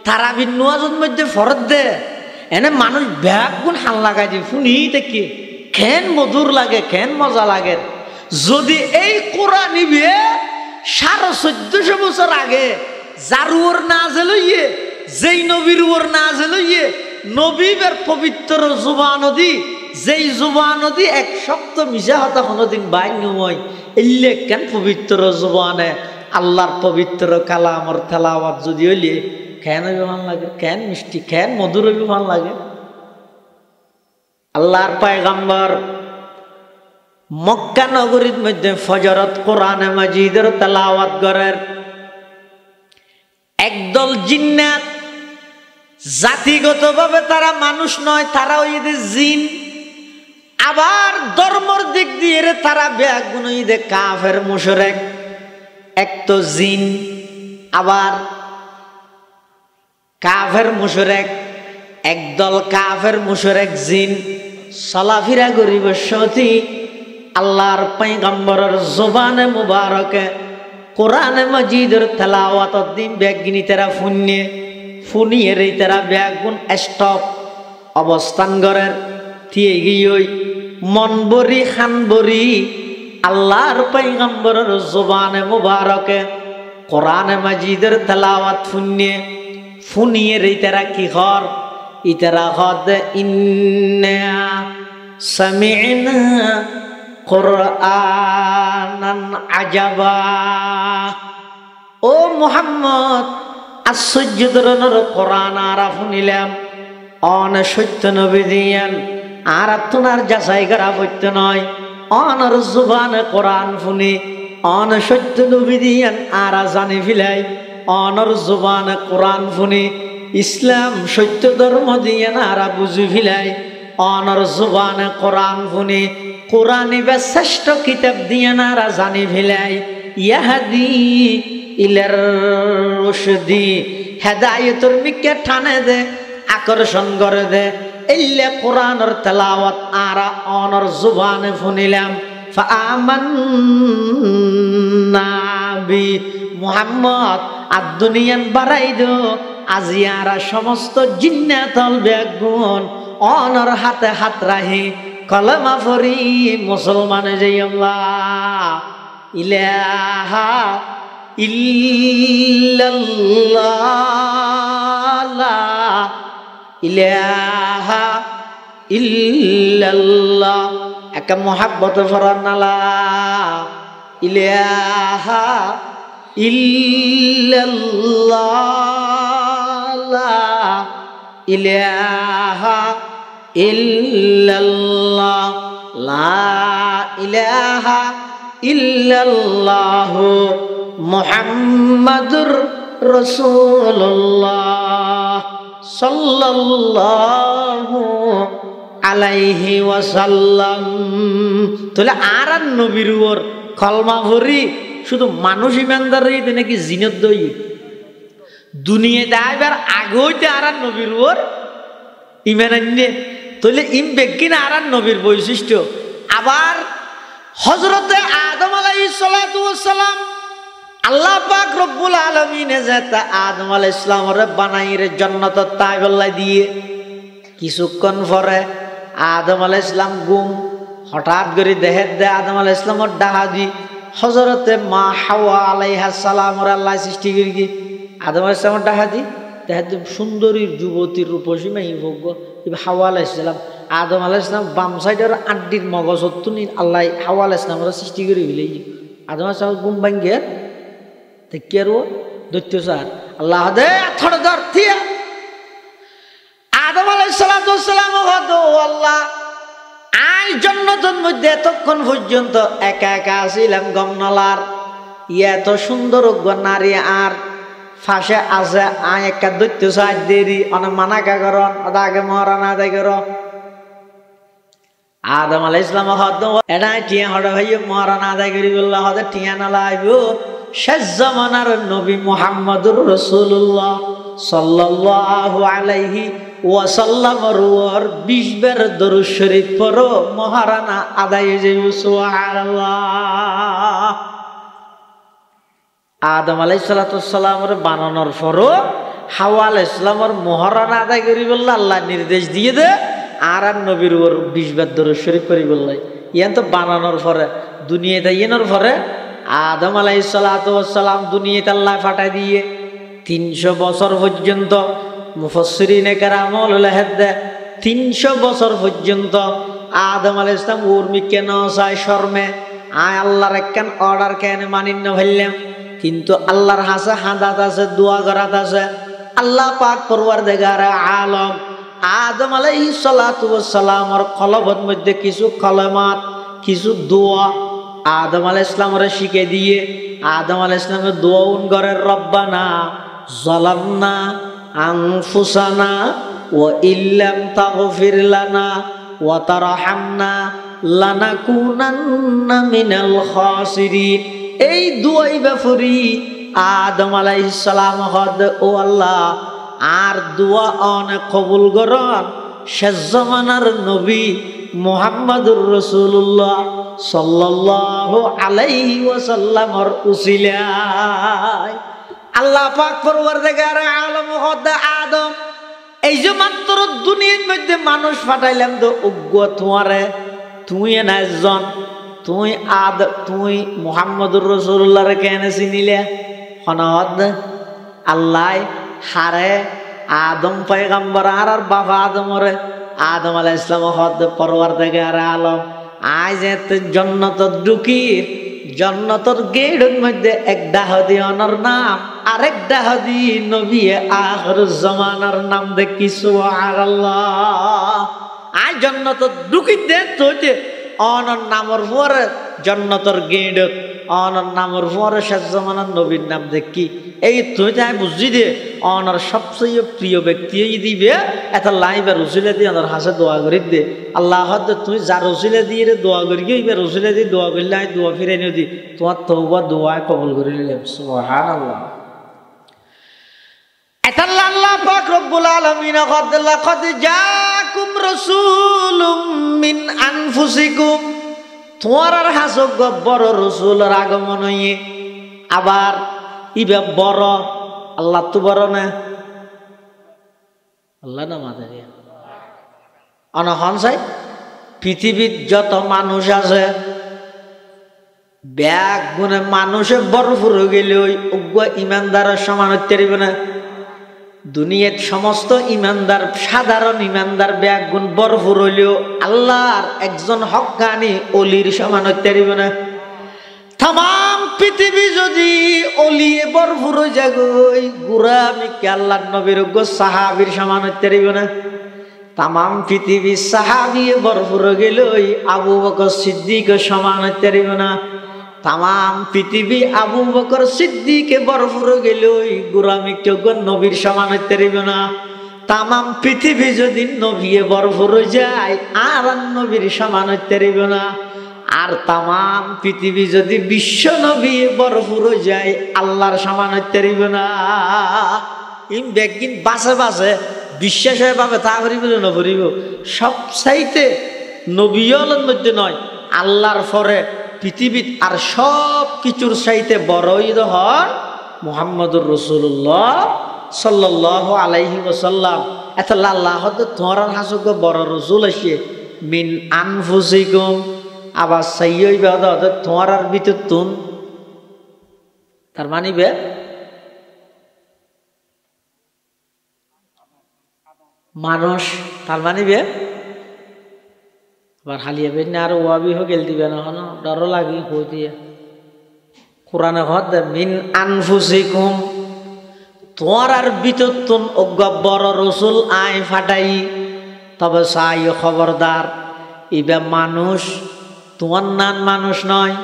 Speaker 1: তারা বিন্যাসের মধ্যে ফরত দে এনে মানুষ ব্যাগ গুণ হাল লাগাই দিয়ে শুনি দেখি খেন মধুর লাগে, খেন মজা লাগে। যদি এই কোরআন নিবে 1450 বছর আগে যার উপর নাযিল হইয়ে, যেই নবীর উপর নাযিল হইয়ে, নবীর পবিত্র জুবান দি, যেই জুবান দি এক সপ্তাহ মিশা হতা কোনোদিন বাই নয়, এলে কেন পবিত্র জুবানে আল্লাহর পবিত্র কালামর তেলাওয়াত যদি হইলে কেন ভাল লাগে, কেন মিষ্টি, কেন মধুর ভাল লাগে। আল্লাহর পয়গম্বর মক্কা নগরীর মধ্যে ফজরত কোরআনে মাজিদের তেলাওয়াত করেন। একদল জিন্নাত, জাতিগতভাবে তারা মানুষ নয়, তারা ওই জিন, আবার ধর্মর দিক দিয়ে তারা বেগুন কাফের মুশরিক। এক তো জিন, আবার কাফের মুশরিক, একদল কাফের মুশরিক জিন চলাফেরা করিব সতী আল্লাহর পয়গম্বরের জবানে মুবারকে কোরআনে মাজিদের তেলাওয়াত দিন ব্যাগিনী তারা ফুনিয়ে রে তারা ব্যাগুন স্টপ অবস্থান করেন। থিয়ে গিয়ে মন বরি খান বরি আল্লাহর পয়গম্বরের জবানে মুবারকে কোরআনে মাজিদের তেলাওয়াত ফুনিয়ে রে তারা কি কর, ইতারা হদ ইন্না সামি'না কুরআনান আজাবা। ও মুহাম্মদ আশ্চর্য ধরনের কোরআন আর শুনিলাম, অন সত্য নবী দিয়ান আর আপনার যাচাই করা সত্য নয়, অনর জুবানে কোরআন শুনি অন সত্য নবী দিয়ান আর জানি ফিলাই, অনর জুবানে কোরআন শুনি ইসলাম সত্য ধর্ম দিয়ান আর বুঝি ফিলাই, অনর জুবানে কোরআন শুনি কোরআন শ্রেষ্ঠ কিতাব দিয়ান আর জানি ফিলাই। ইয়াহাদি ইলার রুশদি হেদায়েতর মিকে ঠানে দে, আকর্ষণ করে দে। ইল্লে কোরআনের তেলাওয়াত আর অনর জুবানে শুনিলাম, ফাআমান্না বি মুহাম্মদ আর দুনিয়ান বাড়াই দো আজি আর সমস্ত জিন্নাতল বেগুন অনর হাতে হাত রাহি কলমা ফরি মুসলমান যে আল্লাহ ইলাহা ইল্লাল্লাহ ইলাহা ইল্লাল্লাহ একটা মহাব্বত ফরান লা ইলাহা ইল্লাল্লাহ লা ইলাহা ইল্লাল্লাহ লা ইলাহা ইল্লাল্লাহু মুহাম্মাদুর রাসূলুল্লাহ সাল্লাল্লাহু আলাইহি ওয়াসাল্লাম। তাহলে আর নবীর উপর কলমা ভরি শুধু মানুষ ইমানদারই নাকি জিনত দই দুনিয়াতে আইবার আগে হইতে আর নবীর উপর ইমান আনলে তাহলে ইম বেগিন আর নবীর বৈশিষ্ট্য। আবার হযরতে আদম আলাইহিস সালাতু ওয়াস সালাম আল্লাহ পাক রব্বুল আলামিন যেটা আদম আলাইহিস সালামের বানাইরে জান্নাত তাইবাল্লাহ দিয়ে কিছুক্ষণ পরে আদম আলাইহিস সালাম গুম হঠাৎ করে দেহে দে আদম আলাইহিস সালামের ডাহা দি হযরতে মা হাওয়া আলাইহাস সালামের আল্লাহ সৃষ্টি করি কি আদম আলাইহিস সালামের ডাহা দি দেহে সুন্দরীর যুবতীর রূপসীমা ভোগ্য হাওয়া আলাইহিস সালাম আদম আলাইহিস সালাম বাম সাইডের আড্ডির মগজতুনি আল্লাহ হাওয়া আলাইহিস সালামের সৃষ্টি করে হইলে আদম আলাইহিস সালাম গুম ভাঙ্গে দেখেরো দৈত্য স্যার আল্লাহ দে থড় ধর থিয়া আদম আলাইহিস সালাতু ওয়াস সালাম হদ আল্লাহ আই জান্নাতের মধ্যে এতক্ষণ পর্যন্ত একা একা ছিলাম গমনালার এত সুন্দর নারী আর ফাঁসে আছে আই একটা দৈত্য সাজ দেরি অনেক মানাকা করন আগে মহারানা আদায় কর আদম আলাইহিস সালাম হদ এটা টিয়া হড় ভাই মহারানা আদায় করি বললা হদ টিয়া না লাইব শেষ জামানার নবী মুহাম্মদুর রাসূলুল্লাহ সাল্লাল্লাহু আলাইহি ওয়াসাল্লামের উপর 20 বার দরুদ শরীফ পড়ো মহারানা আদায় হয়ে যাবে সুবহানাল্লাহ। আদম আলাইহিস সালাতু ওয়াস সালামের বানানোর পরও হাওয়া আলাইহিস সালামের মহারানা আদায় করি বললা আল্লাহ নির্দেশ দিয়ে দে আর নবীর উপর 20 বার দরুদ শরীফ পড়ি বললাই ইয়ান তো বানানোর পরে দুনিয়াতে ইয়ের পরে আদম আলাইহিস সালাতু ওয়াস সালাম দুনিয়াতে আল্লাহ পাঠায় দিয়ে 300 বছর পর্যন্ত মুফাসসিরিনে কেরাম লেখেন 300 বছর পর্যন্ত আদম আলাইহিস সালাম উর্মি কেন চাই শর্মে আয় আল্লাহর একখান অর্ডার কেন মানিন না ভাইলাম কিন্তু আল্লাহর হাসে হাদাত আছে দোয়া করাত আছে আল্লাহ পাক পরওয়ারদিগার আলম আদম আলাইহিস সালাতু ওয়াস সালামের কলবের মধ্যে কিছু কলমাত কিছু দোয়া আদম আলাইহিস সালামের শিখে দিয়ে আদম আলাইহিস সালামের দোয়া করে রব্বানা যালামনা আনফুসানা ওয়া ইল্লাম তাগফির লানা ওয়া তারহামনা লানাকুনান্না মিনাল খাসিরিন। এই দুয়াই ব্যাপারি আদম আলাইহিস সালাম হদ ও আল্লাহ আর দোয়া অনেক কবুল করন শেষ জামানার নবী মুহাম্মদুর রাসূলুল্লাহ সাল্লাল্লাহু আলাইহি ওয়াসাল্লামের উসিলায় আল্লাহ পাক পরওয়ারদিগার আলম হদ আদম এই যে মাত্র দুনিয়ার মধ্যে মানুষ পাঠাইলাম তো উগ্র তোমারে তুই না একজন তুই মুহাম্মদুর রাসূলুল্লাহরে কেন চিনিলে হনদ আল্লাহ হারে আদম পয়গম্বর আর বাবা আদমরে আদম আলাইহিস সালাম হদ পরওয়ারদিগার আলম আজ এত জান্নাতত ঢুকি জান্নাতর গেটের মধ্যে এক ডাহদি অনর নাম আরেক ডাহদি নবী আখির জামানার নাম দেখি সুবহানাল্লাহ। আজ জান্নাতত ঢুকি দে তো যে অনর নামর পরে জান্নাতর গেটত অনর নামর পরে শেষ জামানার নবীর নাম দেখি এই তুই তাই বুঝি দে অনর সবচেয়ে প্রিয় ব্যক্তি দিবে এত লাইবার রসুলে দিয়ে অনর হাসে দোয়া করি দে আল্লাহ তুই যা রসুলে দিয়ে রে দোয়া করি গিয়ে রসুলে দিয়ে দোয়া করলে আমি দোয়া ফিরে নিয়ে দি তোমার তওবা দোয়া কবুল করে নিলাম সুবহানাল্লাহ। এতাল্লাহ আল্লাহ পাক রব্বুল আলামিন লাকাদ জাআকুম রাসূলুম মিন আনফুসিকুম তোমার আর হাসক বড় রসুলের আগমন হইয়ে আবার ইবে বড় আল্লাহ তো বড় না আল্লাহ না মাঝে অনহন চাই পৃথিবীর যত মানুষ আছে ব্যাগ গুণে মানুষে বরফুর হয়ে গেলে ওই উগ্র ইমানদারের সমান হতে পারিবে না দুনিয়ার সমস্ত ইমানদার সাধারণ ইমানদার ব্যাগুণ ভরপুর হইলেও আল্লাহর একজন হক্কানি অলির সমান হইতে পারিব না। তাম পৃথিবী যদি অলিয়ে ভরপুর হয়ে যাগই গুরামিকে আল্লাহর নবীর সাহাবীর সমান হইতে পারিব না। তাম পৃথিবী সাহাবিয়ে ভরপুর গেলই আবু বকর সিদ্দিকের সমান হইতে পারিব না। তাম পৃথিবী আবু বকর সিদ্দিকে ভরপুর গেলই গুরামিকে নবীর সমান হইতে পারিব না। তাম পৃথিবী যদি নবীয়ে ভরপুর যায় আর নবীর সমান হইতে পারিব না। আর তাম পৃথিবী যদি বিশ্ব নবী ভরপুর যায় আল্লাহর সমান হইতে পারিব না। ইন বেগিন বাসে বাসে বিশ্বাস হয়ে পাবে তা করিব না করিব সব চাইতে নবীর মধ্যে নয় আল্লাহর পরে পৃথিবীত আর সব কিছুর চাইতে বড় ঈদ হন মুহাম্মদুর রাসূলুল্লাহ সাল্লাল্লাহু আলাইহি ওয়াসাল্লাম। এত আল্লাহ তোমার হাসুক বড় রসুল আসে মিন আনফুসিকুম আবার সাইয়ই বাদ তোমার ভিতর তুন তার মানিবে মানুষ তার মানিবে আবার হালিয়ে বেন আর ওয়াবি হোক গেল দিবে না ডর লাগি হই দিয়ে কোরআনে হদ মিন আনফুসিকুম তোমার ভিতর তুন অজ্ঞ বড় রসুল আই ফাটাই তবে চাই খবরদার ইবে মানুষ তোমার নান মানুষ নয়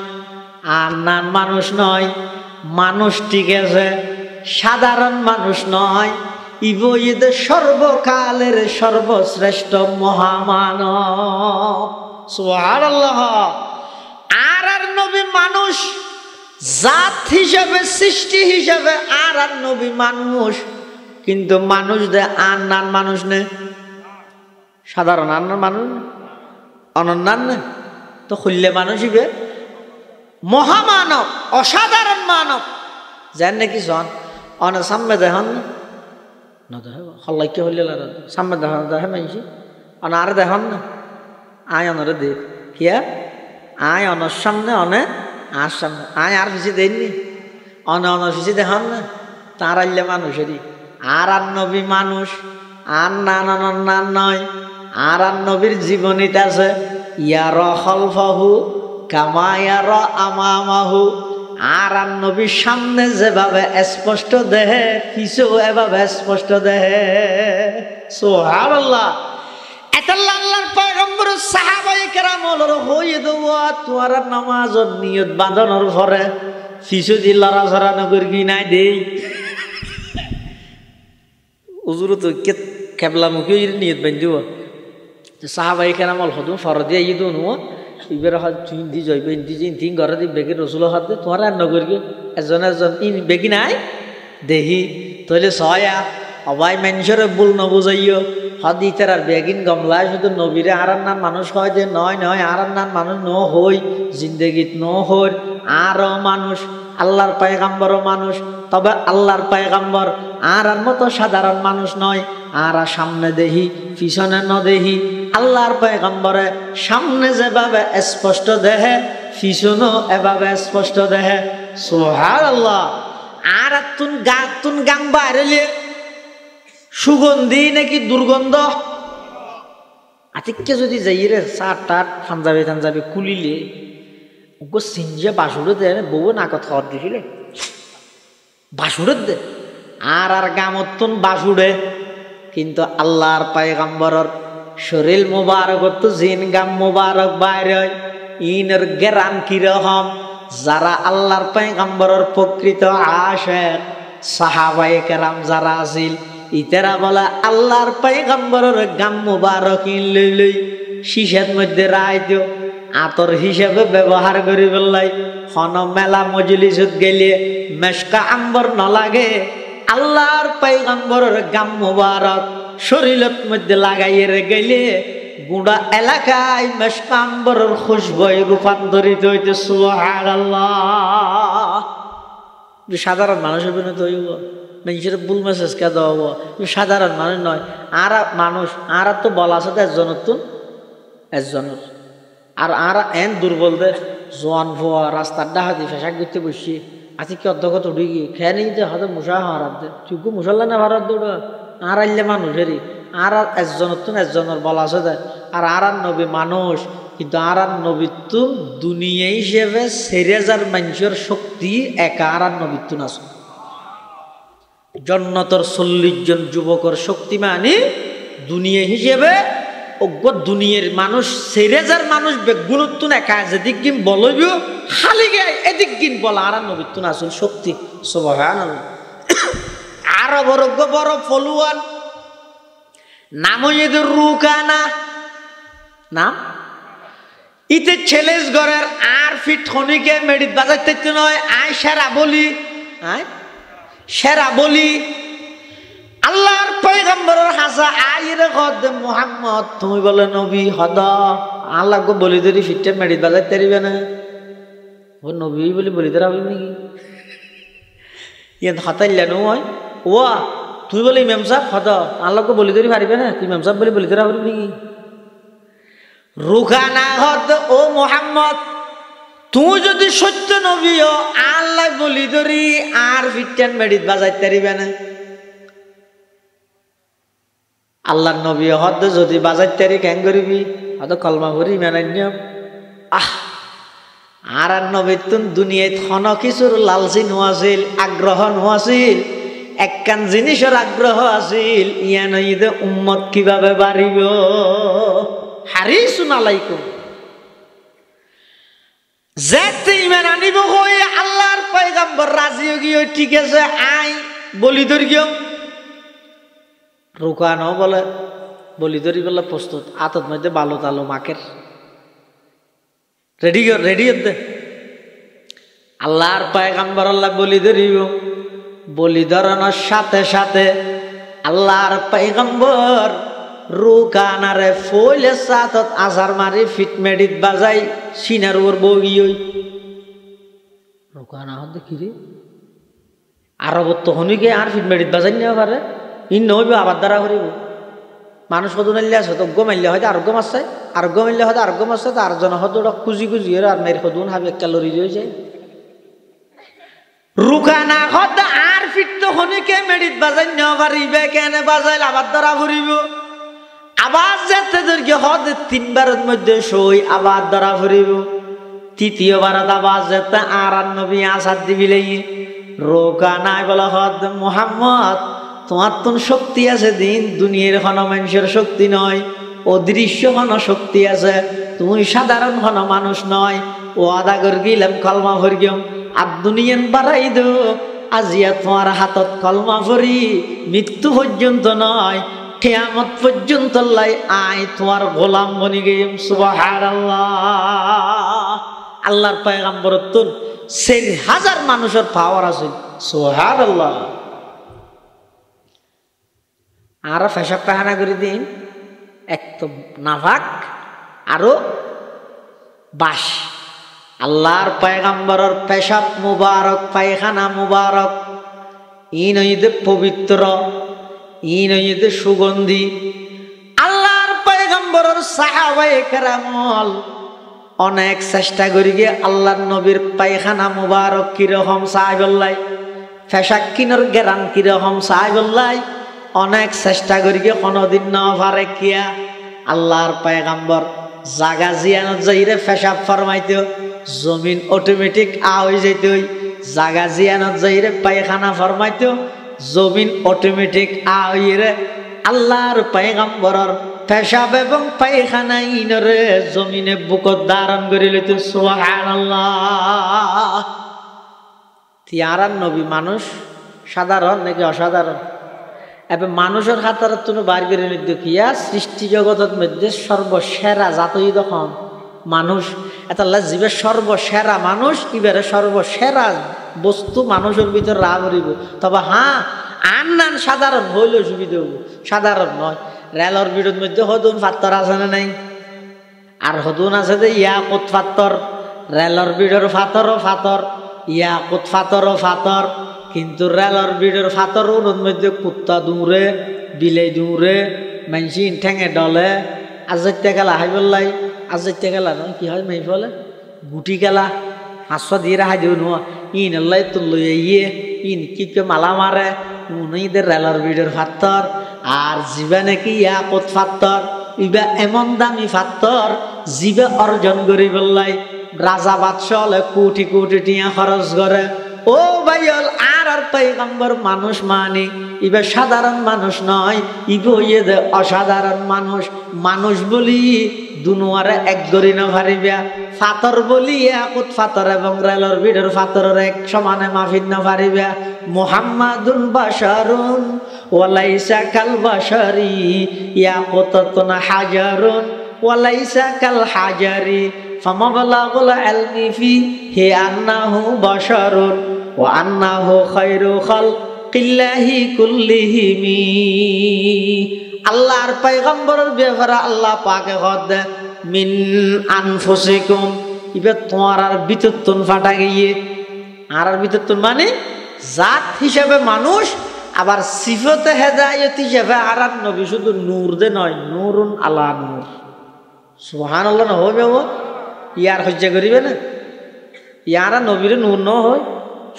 Speaker 1: আর নান মানুষ নয় মানুষ ঠিক আছে সাধারণ মানুষ নয় ইব ঈদের সর্বকালের সর্বশ্রেষ্ঠ মহামানব সুবহানাল্লাহ। আর নবী মানুষ জাত হিসাবে সৃষ্টি হিসাবে আর নবী মানুষ কিন্তু মানুষ দে আর নান মানুষ নে সাধারণ আর মানুষ অনন্যান নে তো খুললে মানুষ ইবে মহামানব অসাধারণ মানব জান নাকি জন অন সামনে দেহন না দেখ হল্লাইকে হইলে সামনে দেখান দেখে মাইছি অন আর দেখন না আয় অনরে দে কিয়া আয় অনর সামনে অনে আর সামনে আয় আর পিছিয়ে দেননি অনর পিছিয়ে দেখান না তার আইলে মানুষেরই আর নবী মানুষ আর নান নান নয় আর নবীর জীবনীতে আছে ইয়ার খলফাহু কামা ইয়ার আমামাহু আর নবীর সামনে যেভাবে স্পষ্ট দেহে পিছেও এভাবে স্পষ্ট দেহে সুবহানাল্লাহ। আল্লাহর পয়গম্বর সাহাবায়ে কেরাম হলো হয়ে দেওয়া তোমার নামাজের নিয়ত বাঁধানোর পরে পিছু দি লড়াছড়া নগরী নাই দেই উজুর তো কেবলামুখী নিয়ত বাঁধিব সাহাবায়ে কেরাম হল হদু ফরদিয়া ঈদ নো ইবের হাত হিন্দি যাইবে হিন্দি যে তিন ঘরে দি বেগে রসুল হাত তোমার আর নগরী এজন এজন ইন বেগি নাই দেহি তাহলে ছয়া অবাই মানুষের ভুল নবুঝাইও হদি তার বেগিন গমলায় শুধু নবীরে আর নান মানুষ হয় যে নয় নয় আর নান মানুষ ন হই জিন্দগিত ন হই আরও মানুষ আল্লাহর পয়গাম্বরও মানুষ তবে আল্লাহর পয়গাম্বর আর মতো সাধারণ মানুষ নয় আর সামনে দেহি পিছনে ন দেহি আল্লাহর পয়গাম্বরে সামনে যেভাবে স্পষ্ট দেহে পিছনও এভাবে স্পষ্ট দেহে সুবহানাল্লাহ। আর তুন গাম বাইরে সুগন্ধি নাকি দুর্গন্ধ আতিককে যদি যাই রে চাট টাট পাঞ্জাবি কুলিলে ওগো সিঞ্জে বাসুরে দে বউ নাকত খাওয়ার দিছিলে বাসুরের দে আর গামতুন বাসুরে কিন্তু আল্লাহর পয়গম্বরের শরীর মোবারক তো জিন গাম মোবারক বাইরে ইনের গেরাম কিরকম যারা আল্লাহর পয়গম্বরের প্রকৃত আশিক সাহাবায়ে কেরাম যারা আছিল ইতারা বলা আল্লাহর পয়গম্বরের গাম মোবারক ইন লই লই শিশের মধ্যে রায় দিও আতর হিসেবে ব্যবহার করি বললাই হন মেলা মজলিসত গেলে মেশকা আম্বর ন লাগে আল্লাহর পয়গম্বরের গাম মোবারক শরীরের মধ্যে লাগাইয়ে গেলে গুড়া এলাকায় মেশকা আম্বরের খুশবুয় রূপান্তরিত হইতে সুবহানাল্লাহ। সাধারণ মানুষের বিনোদ হইব মানুষের ভুল মেসেজ কে দেওয়া সাধারণ মানুষ নয় আর মানুষ আর তো বলা আছে একজনের তো একজনের আর এন দুর্বল দে জোয়ান ভুয়া রাস্তার ডাহাতি ফেসাক দিতে বসি আছি কি অধ্যক্ষ উঠি গিয়ে খেয়ে নিতে হয়তো মশা হারাত দে চুকু মুসল্লা না হারাত দৌড় আর আইলে মানুষেরই আর একজনের তো একজনের বলা আছে দেয় আর নবী মানুষ কিন্তু আর নবীত্ব দুনিয়া হিসেবে 4000 মানুষের শক্তি একা আর নবীত্ব না জন্নতর 40 জন যুবকর শক্তি মানে দুনিয়া হিসেবে অজ্ঞ দুনিয়ার মানুষ 4000 মানুষ বেগুণত্ব একা যেদিক গিন বলব খালি গে এদিক গিন বলা আর নবীত্ব না আসল শক্তি সুবহানাল্লাহ আর বড় ফলুয়ান নাম হইতে রুকানা নাম ইতে ছেলেস ঘরের আর ফিট খনিকে মেডিত বাজাইতে নয় আয় সেরা বলি সেরা বলি আল্লাহর পয়গম্বরের হাসা আইরে কদ মুহাম্মদ তুমি বলে নবী হদ আল্লাহ গো বলি ধরি ফিটে মেডিত বাজাইতে পারিবে না ও নবী বলি বলি ধরা হইবে নাকি ইয়ান হতাইলে নয় ও তুই বলে ইমাম সাহেব হদ আল্লাহ গো বলি ধরি পারিবে না তুই ইমাম সাহেব বলি ধরা হইবে নাকি রুখানা হদ ও মুহাম্মদ তুই যদি সত্য নবী ও আল্লাহ বলি ধরি আর ফিটেন মেডিত বাজাইতে পারিবে না আল্লাহর নবী হদ যদি বাজাইতে পারি কেন করিবি হয়তো কলমা ভরি মেনান্য আর নবীত্ব দুনিয়ায় ক্ষণ কিছুর লালচি নোয়াছিল আগ্রহ নোয়াছিল একখান জিনিসের আগ্রহ আছিল ইয়ান ঈদে উম্মত কিভাবে বাড়িব হারিসুন আলাইকুম যেতে ইমান আনিব হয়ে আল্লাহর পয়গম্বর রাজি গিয়ে ঠিক আছে আই বলি ধর গিয়ে রুকানো বলে বলি ধরি বলে প্রস্তুত আতত মধ্যে বালো তালো মাকের রেডি দে আল্লাহর পয়গম্বর আল্লাহ বলি ধরিব বলি ধরানোর সাথে সাথে আল্লাহর পয়গম্বর রুকানারে ফইলে সাতত আজার মারি ফিট মেডিত বাজাই সিনার ওর বগি ওই রুকানা হতে কি রে আরবত তো হনিকে আর ফিট মেডিত বাজাই নেওয়া পারে ইন নইব আবার দ্বারা করিব মানুষ কত নাইলে আছে অজ্ঞ মারলে হয়তো আরোগ্য মারছে আরোগ্য মারলে হয়তো আরোগ্য মারছে তো আর জন হয়তো খুঁজি আর মেয়ের সদুন হাবি একটা লড়ি রয়েছে রুকানা হত আর ফিট তো হনিকে মেডিত বাজাই নেওয়া পারিবে কেনে বাজাইল আবার দ্বারা করিব আবার যেতে দৈর্ঘ্য হদ 3 বারের মধ্যে সই আবার ধরা ফুরিব তৃতীয়বারত আবার যেতে আর নবী আসাদ দিবিলে রোকা নাই বলা হদ মুহাম্মদ তোমার তো শক্তি আছে দিন দুনিয়ার কোনো মানুষের শক্তি নয় অদৃশ্য কোনো শক্তি আছে তুমি সাধারণ কোনো মানুষ নয় ও আদা করে গেলাম কলমা ভরি গেম আর দুনিয়ান বাড়াই দো আজিয়া তোমার হাতত কলমা ভরি মৃত্যু পর্যন্ত নয় কিয়ামত পর্যন্ত লাই আই তোমার গোলাম বনি গেম সুবহানাল্লাহ আল্লাহর পয়গম্বরত্ব 4000 মানুষের পাওয়ার আছে সুবহানাল্লাহ আর পেশাব পায়খানা করে দিন এক তো নাভাক আরো বাস আল্লাহর পয়গম্বরের পেশাব মুবারক পায়খানা মুবারক ইন ঈদে পবিত্র ইন ঈদে সুগন্ধি আল্লাহর পয়গম্বরের সাহাবায়ে কেরামল অনেক চেষ্টা করি গিয়ে আল্লাহর নবীর পায়খানা মুবারক কিরকম সাহেবল্লাই পেশাব কিনর গেরান কিরকম সাহেবল্লাই অনেক চেষ্টা করি গিয়ে কোনোদিন না পারে কিয়া আল্লাহর পয়গম্বর জাগা জিয়ানত যাইরে পেশাব ফরমাইতো জমিন অটোমেটিক হয়ে যেত জাগা জিয়ানত যাইরে পায়খানা ফরমাইতো জমিন অটোমেটিক হইরে আল্লাহর পয়গম্বরের পেশাব এবং পায়খানা ইনরে জমিনে বুকত ধারণ করে লইতো সুবহানাল্লাহ তিয়ারার নবী মানুষ সাধারণ নাকি অসাধারণ এবার মানুষের হাতার তুমি বার করে দেখিয়া সৃষ্টি জগতের মধ্যে সর্বসেরা জাতই তখন মানুষ এটা জীবের সর্বসেরা মানুষ এবারে সর্বসেরা বস্তু মানুষের ভিতরে রাগ করিব তবে হ্যাঁ আন সাধারণ হইলেও সুবিধা হব সাধারণ নয় রেলর বিরোধ মধ্যে হদুন ফাত্তর আছে না নাই আর হদুন আছে যে ইয়াকুত ফাত্তর রেলর বিড়ের ফাতরও ফাতর ইয়াকুত ফাতরও ফাতর কিন্তু রেলর বিড়ের ফাতর ওর মধ্যে কুত্তা দৌড়ে বিলাই দৌড়ে মানসি ঠেঙে ডলে আজাইতে খেলা হাই বললাই আজাইতে খেলা নয় কি হয় মাই বলে গুটি খেলা 500 দিয়ে রাখা দিও নো ইন আল্লাহ তো লইয়ে ইন কি মালা মারে উনিদের রেলর বিডের ফাত্তর আর জিবা নাকি ইয়াকত ফাত্তর ইবা এমন দামি ফাত্তর জিবা অর্জন করি বললাই রাজা বাদশাহ হলে কোটি কোটি টিয়া খরচ করে ও ভাইল আর পয়গম্বর মানুষ মানে ইবা সাধারণ মানুষ নয় ইবো ইয়ে দে অসাধারণ মানুষ মানুষ বলি দুনুয়ারে এক গরি না পারিবা ফাতর বলি ইয়াকুত ফাতর এবং রেলর বিডের ফাতরের এক সমানে মাফিন না পারিবা মুহাম্মাদুন বাশারুন ওয়ালাইসা কাল বাশারি ইয়াকুতাতুন হাজারুন ওয়ালাইসা কাল হাজারি ফামাবলাগুল ইলমি ফি হি আন্নাহু বাশারুন ওয়া আন্নাহু খায়রু খালকিল্লাহি কুল্লিহিম আল্লাহর পয়গম্বরের ব্যাপারে আল্লাহ পাকে হদ মিন আনফুসিকুম ইবে তোমার আর বিতত্তন ফাটা গিয়ে আর বিতত্তন মানে জাত হিসেবে মানুষ আবার সিফতে হেদায়েত হিসেবে আর নবী শুধু নূর দে নয় নূরুন আলা নূর সুবহানাল্লাহ না হবে বাবা ইয়ার হজ্জা করিবে না ইয়ারা নবীর নূর ন হয়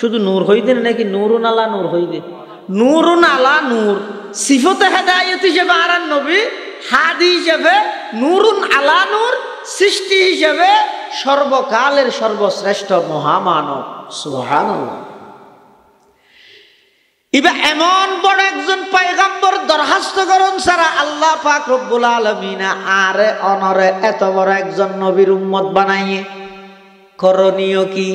Speaker 1: শুধু নূর হইতে নাকি নূরুন আলা নূর হইতে নূরুন আলা নূর সিফতে হেদায়েত হিসেবে আর নবী হাদি হিসেবে নূরুন আলা নূর সৃষ্টি হিসেবে সর্বকালের সর্বশ্রেষ্ঠ মহামানব সুবহানাল্লাহ ইবা এমন বড় একজন পয়গম্বর দরখাস্ত করুন সারা আল্লাহ পাক রব্বুল আলামিন আরে অনরে এত বড় একজন নবীর উম্মত বানাইয়ে করণীয় কি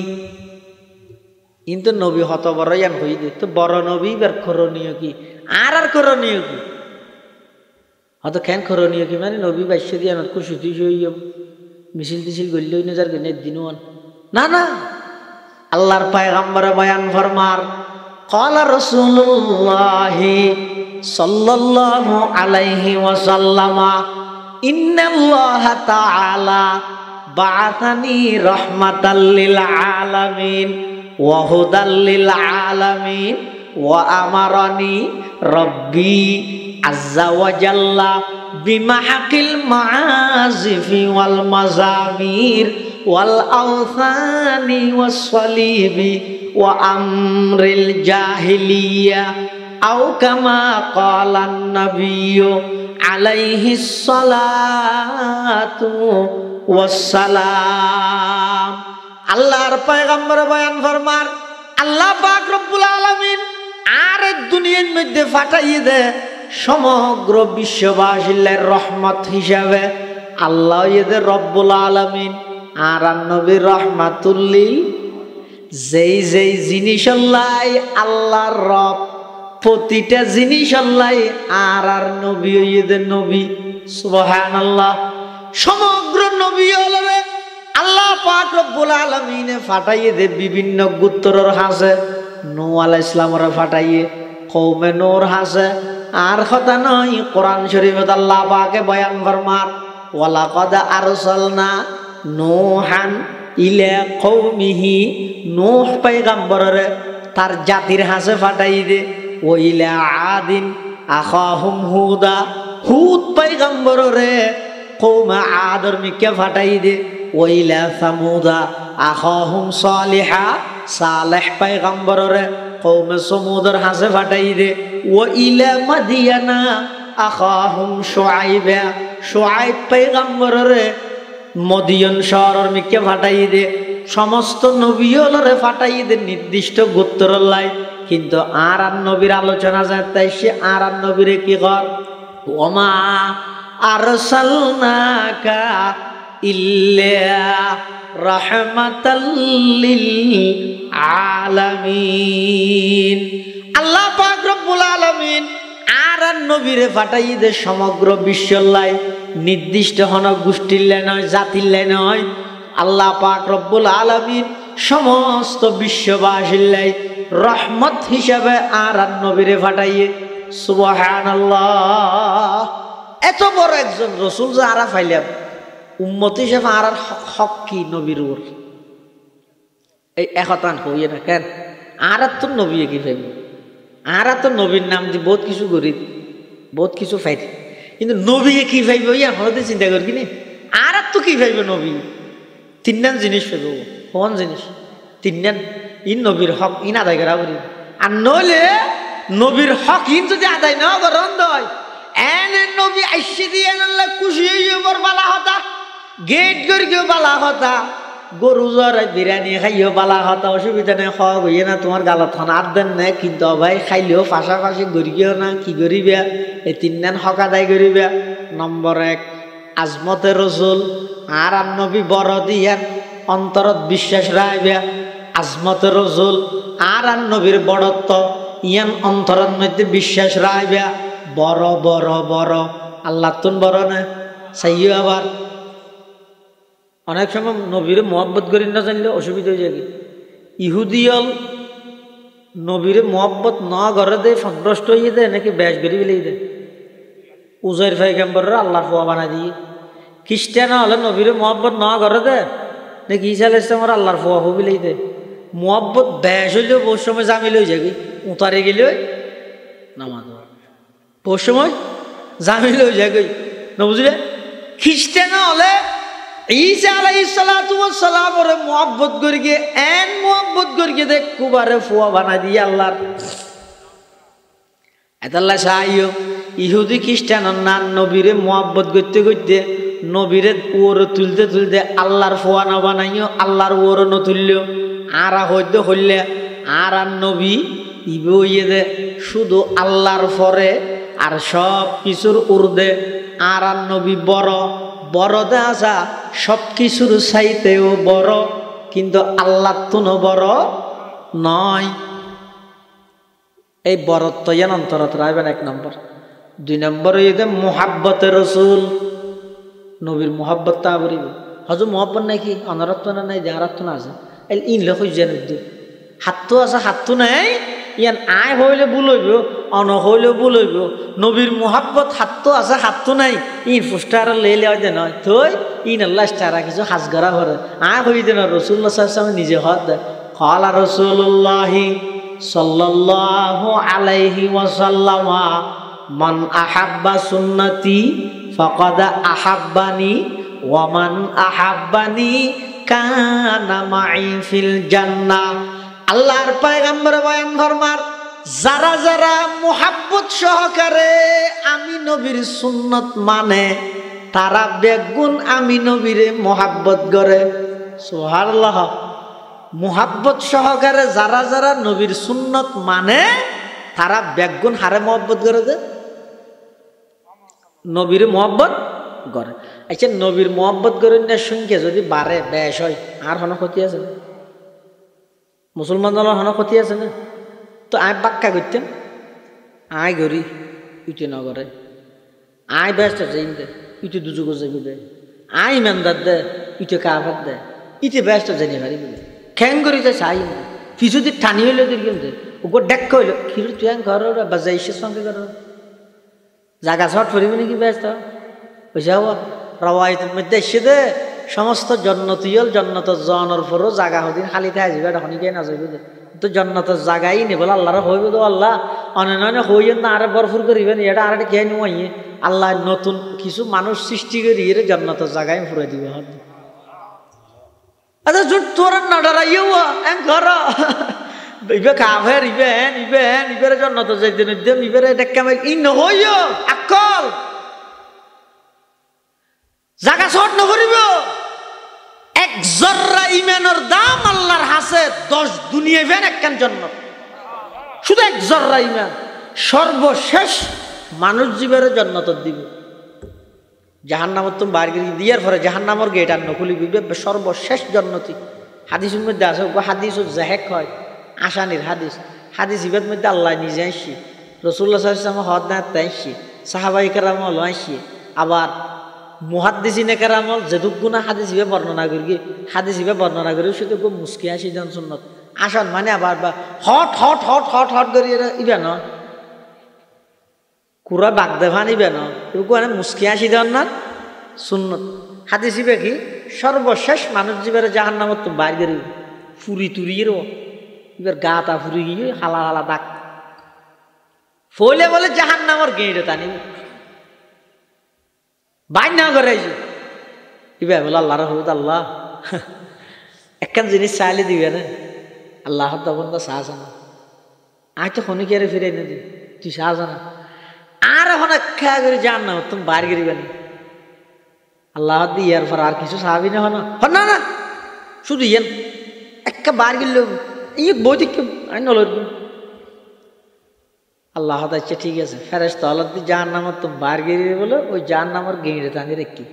Speaker 1: কিন্তু নবী হত বড় ইয়ান হই দে তো বড় নবী বার করণীয় কি আর করণীয় কি হত কেন করণীয় কি মানে নবী বাইশ দিয়ে আমার খুশি হইয়া মিছিল টিছিল গড়লে হই না যার গেনে দিনও না না আল্লাহর পয়গম্বর বয়ান ফরমার قال رسول الله صلى الله عليه وسلم إن الله تعالى بعثني رحمة للعالمين وهدى للعالمين وأمرني ربي عز وجل بمحق المعازف والمزامير والأوثان والصليب وأمر الجاهلية أو كما قال النبي عليه الصلاة والسلام আল্লাহর পয়গম্বর বয়ান ফরমার আল্লাহ পাক রব্বুল আলামিন আর দুনিয়ার মধ্যে ফাটাইয়ে দে সমগ্র বিশ্ববাসীর রহমত হিসাবে আল্লাহ এদের রব্বুল আলামিন আর নবীর রহমাতুল্লিল যেই যেই জিনিস আল্লাহ আল্লাহর রব প্রতিটা জিনিস আল্লাহ আর নবী এদের নবী সুবহানাল্লাহ সমগ্র নবী হলবে আল্লাহ পাক রব্বুল আলামিনে ফাটাইয়ে দে বিভিন্ন গোত্রের হাসে নূহ আলাইহিস সালামের ফাটাইয়ে কওমে নূর হাসে আর কথা নয় কোরআন শরীফে আল্লাহ পাকে বয়ান ফরমার ওয়ালাকাদ আরসালনা নূহান ইলা কওমিহি নূহ পয়গম্বরের তার জাতির হাসে ফাটাই দে ও ইলা আদিন আখাহুম হুদা হুদ পয়গম্বরের কওমে আদর মিকে ফাটাই দে ও ইলা সামুদা আখাহুম সালিহা সালেহ পয়গম্বরের কওমে সমুদর হাসে ফাটাই দে ও ইলা মাদিয়ানা আখাহুম শুআইবা শুআইব পয়গম্বরের মদিয়ন শহরের মিকে ফাটাই দে সমস্ত নবীলরে ফাটাই দে নির্দিষ্ট গোত্রলাই কিন্তু আর নবীর আলোচনা যায় তাই সে আর নবীরে কি কর ওমা আরসালনাকা ইল্লা রাহমাতাল লিল আলামিন আল্লাহ পাক রব্বুল আলামিন আর নবীরে ফাটাই দে সমগ্র বিশ্বলাই নির্দিষ্ট হন গোষ্ঠীর নয় জাতির নয় আল্লাহ পাক রব্বুল আলামিন সমস্ত বিশ্ববাসীর রহমত হিসাবে আর নবীরে ফাটাইয়ে সুবহানাল্লাহ এত বড় একজন রসুল যে আরা ফাইলাম উম্মত হিসাবে আর হক কি নবীর ওর এই একতান হইয়ে না কেন আর তো নবী কি ফাইব আর তো নবীর নাম দিয়ে বহুত কিছু করি বহুত কিছু ফাইল কিন্তু নবী কি ফাইব ইয়া হতে চিন্তা করি কিনে আর তো কি ফাইব নবী তিন নাম জিনিস ফাইব কোন জিনিস তিনজন ইন নবীর হক ইন আদায় করা করি আর নইলে নবীর হক ইন যদি আদায় না করেন দয় এনে নবী আইসি দিয়ে আনলে খুশি হইয়ে বর বালা হতা গেট করে কেউ বালা হতা গরু জ্বর বিরিয়ানি খাইও বালা হতা অসুবিধা নেই খাওয়া গইয়ে না তোমার গালত খান আর দেন না কিন্তু ভাই খাইলেও পাশাপাশি গড়িও না কি করিবা এই তিনজন হক আদায় করিবা নম্বর 1 আজমতে রসুল আর নবী বড় দিয়ান অন্তরত বিশ্বাস রাখবে আজমতে রসুল আর নবীর বড়ত্ব ইয়ান অন্তরত মধ্যে বিশ্বাস রাখবে বড় বড় বড় আল্লাহ তুন বড় না সাইও আবার অনেক সময় নবীর মহব্বত করি না জানলে অসুবিধা হয়ে যায় ইহুদিয়ল নবীর মহব্বত না করে দেয় সন্ত্রষ্ট হয়ে দেয় নাকি ব্যাস বেরিয়ে ফেলেই দেয় উজয়ের পয়গম্বররা আল্লাহর ফুয়া বানা দিয়ে খ্রিস্টান হলে নবীর মহব্বত না করে দেয় নাকি ঈসা আলাইহিস সালাম আল্লাহর ফুয়া হবিলেই দেয় মহব্বত ব্যাস হইলেও বহু সময় জামিল হয়ে যাবে উতারে গেলে নামাজ বহু সময় জামিল হয়ে যাবে না বুঝলে খ্রিস্টান হলে ঈসা আলাইহিস সালাতু ওয়াস সালামের মহব্বত করে গিয়ে এন মহব্বত করে গিয়ে দেখ কুবারে ফুয়া বানা দিয়ে আল্লাহর এতাল্লা সাহায্য ইহুদি খ্রিস্টান না নবীরে মহব্বত করতে করতে নবীরে ওর তুলতে তুলতে আল্লাহর ফুয়া না বানাইও আল্লাহর ওর ন তুললেও আর হইতে হইলে আর নবী ইবে হইয়ে দে শুধু আল্লাহর পরে আর সব কিছুর উর্দে আর নবী বড় বড় দে আসা সব কিছুর চাইতেও বড় কিন্তু আল্লাহ তুনো বড় নয় এই বরত্ব ইয়ান অন্তরত রাখবেন 1 নম্বর 2 নম্বর হইতে মোহাব্বতে রসুল নবীর মোহাব্বত তা বলিব হজু মোহাব্বত নাই কি অনরত্ব না নাই দেহারত্ব না আছে ইন লোক যেন হাতটো আছে হাতটো নাই ইয়ান আয় হইলে বুলইব অন হইলে বুলইব নবীর মোহাব্বত হাতটো আছে হাতটো নাই ইন ফুস্টার লেলে হয় নয় থই ইন আল্লাহ স্টারা কিছু হাজগরা করে আয় হই দেন রসুল্লাহ সাল্লাল্লাহু নিজে হদ দে ক্বালা রাসূলুল্লাহি সাল্লাল্লাহু আলাইহি ওয়াসাল্লাম মান আহাব্বা সুন্নতি ফাকাদ আহাব্বানি ওয়া মান আহাব্বানি কানা মাই ফিল জান্নাহ আল্লাহর পয়গম্বর বয়ান ফরমার যারা যারা মুহাব্বত সহকারে আমি নবীর সুন্নত মানে তারা বেগুন আমি নবীরে মুহাব্বত করে সুবহানাল্লাহ মুহাব্বত সহকারে যারা যারা নবীর সুন্নত মানে তারা বেগুন হারে মুহাব্বত করে দে নবীর মুহাব্বত করে আচ্ছা নবীর মুহাব্বত করে না সংখ্যা যদি বাড়ে বেশ হয় আর কোনো ক্ষতি আছে না মুসলমানদের কোনো ক্ষতি আছে না তো আয় বাক্কা করতেন আয় গরি ইটে নগরে আয় ব্যস্ত যাই দে ইটে দুযোগ যাবি দে আয় ইমানদার দে ইটে কাফার দে ইটে ব্যস্ত জানি হারি বলে খ্যাং করি যায় চাই পিছুদি টানি হইলে দিলাম দে ওপর ডেক হইল খির তুই ঘর বাজাইসের সঙ্গে ঘর জাগা শর্ট ফরিবি নাকি ব্যস্ত বুঝাও রওয়ায়তের মধ্যে এসে দে সমস্ত জন্নতীয়ল জন্নত জনের পরও জাগা হদিন খালিতে আসবে তখনই কে না যাইবে দে তো জন্নতের জাগাই নি বলে আল্লাহর হইবে তো আল্লাহ অনেক হইয়েন না আরে বরফুর করিবেন এটা আর কে নিয়ে আল্লাহ নতুন কিছু মানুষ সৃষ্টি করিয়ে জন্নতের জাগায় ফুরে দিবে হদ আচ্ছা জোট তোর না ডরাইও ঘর ইবে কাফের ইবের জন্নত যাইতে নিদেম ইবের দেখা ই নহইও আকল জাগা শর্ট নকরিব 1 জররা ইমানের দাম আল্লাহর হাসে 10 দুনিয়া ফেন একখান জন্নত শুধু 1 জররা ইমান সর্বশেষ মানুষ জীবের জন্নত দিব জাহান্নামত তুমি বার করে দিয়ার পরে জাহান্নামর গেট আর নখুলিবি সর্বশেষ জন্নতি হাদিসের মধ্যে আছে হাদিস জাহেক হয় আসানির হাদিস ইবাদ মধ্যে আল্লাহ নিজে আসছি রাসূলুল্লাহ সাল্লাল্লাহু আলাইহি ওয়াসাল্লাম হদ না তাইছি সাহাবায়ে কেরামল আসছি আবার মুহাদ্দিসিনে কেরামল যেদুক গুনাহ হাদিস ইবে বর্ণনা বর্ণনা করি শুধু খুব মুস্কি আসি জন সুন্নত আসান মানে আবার hot hot hot hot hot করি ইবে না কুরা বাগদে ভানিবে না মানে মুস্কি আসি দেন না সুন্নত হাদিস ইবে কি সর্বশেষ মানুষ জীবের জাহান্নামত তো বাইর করি ফুরি তুরির এবার গা তা ফুরি গিয়ে হালা হালা দাগ ফলে বলে জাহান্নামর গেঁড়ে টানি বাইর না করে এবার বলে আল্লাহ রহমত আল্লাহ একখান জিনিস চাইলে দিবে না আল্লাহ তখন তো সাহস না আজ তো খনি কে ফিরে এনে দি তুই সাহস না আর এখন একটা করে জান না তুমি বার গিরিবানি আল্লাহ ইয়ার পর আর কিছু সাহাবি না হন না না শুধু ইয়েন একটা বার গিল ইয়ে বই দিক আমি নলর আল্লাহ আচ্ছা ঠিক আছে ফেরেস তলত যার নাম তুমি বার গিয়ে বলো ওই যার নামর গেঁড়ে টানি রেখি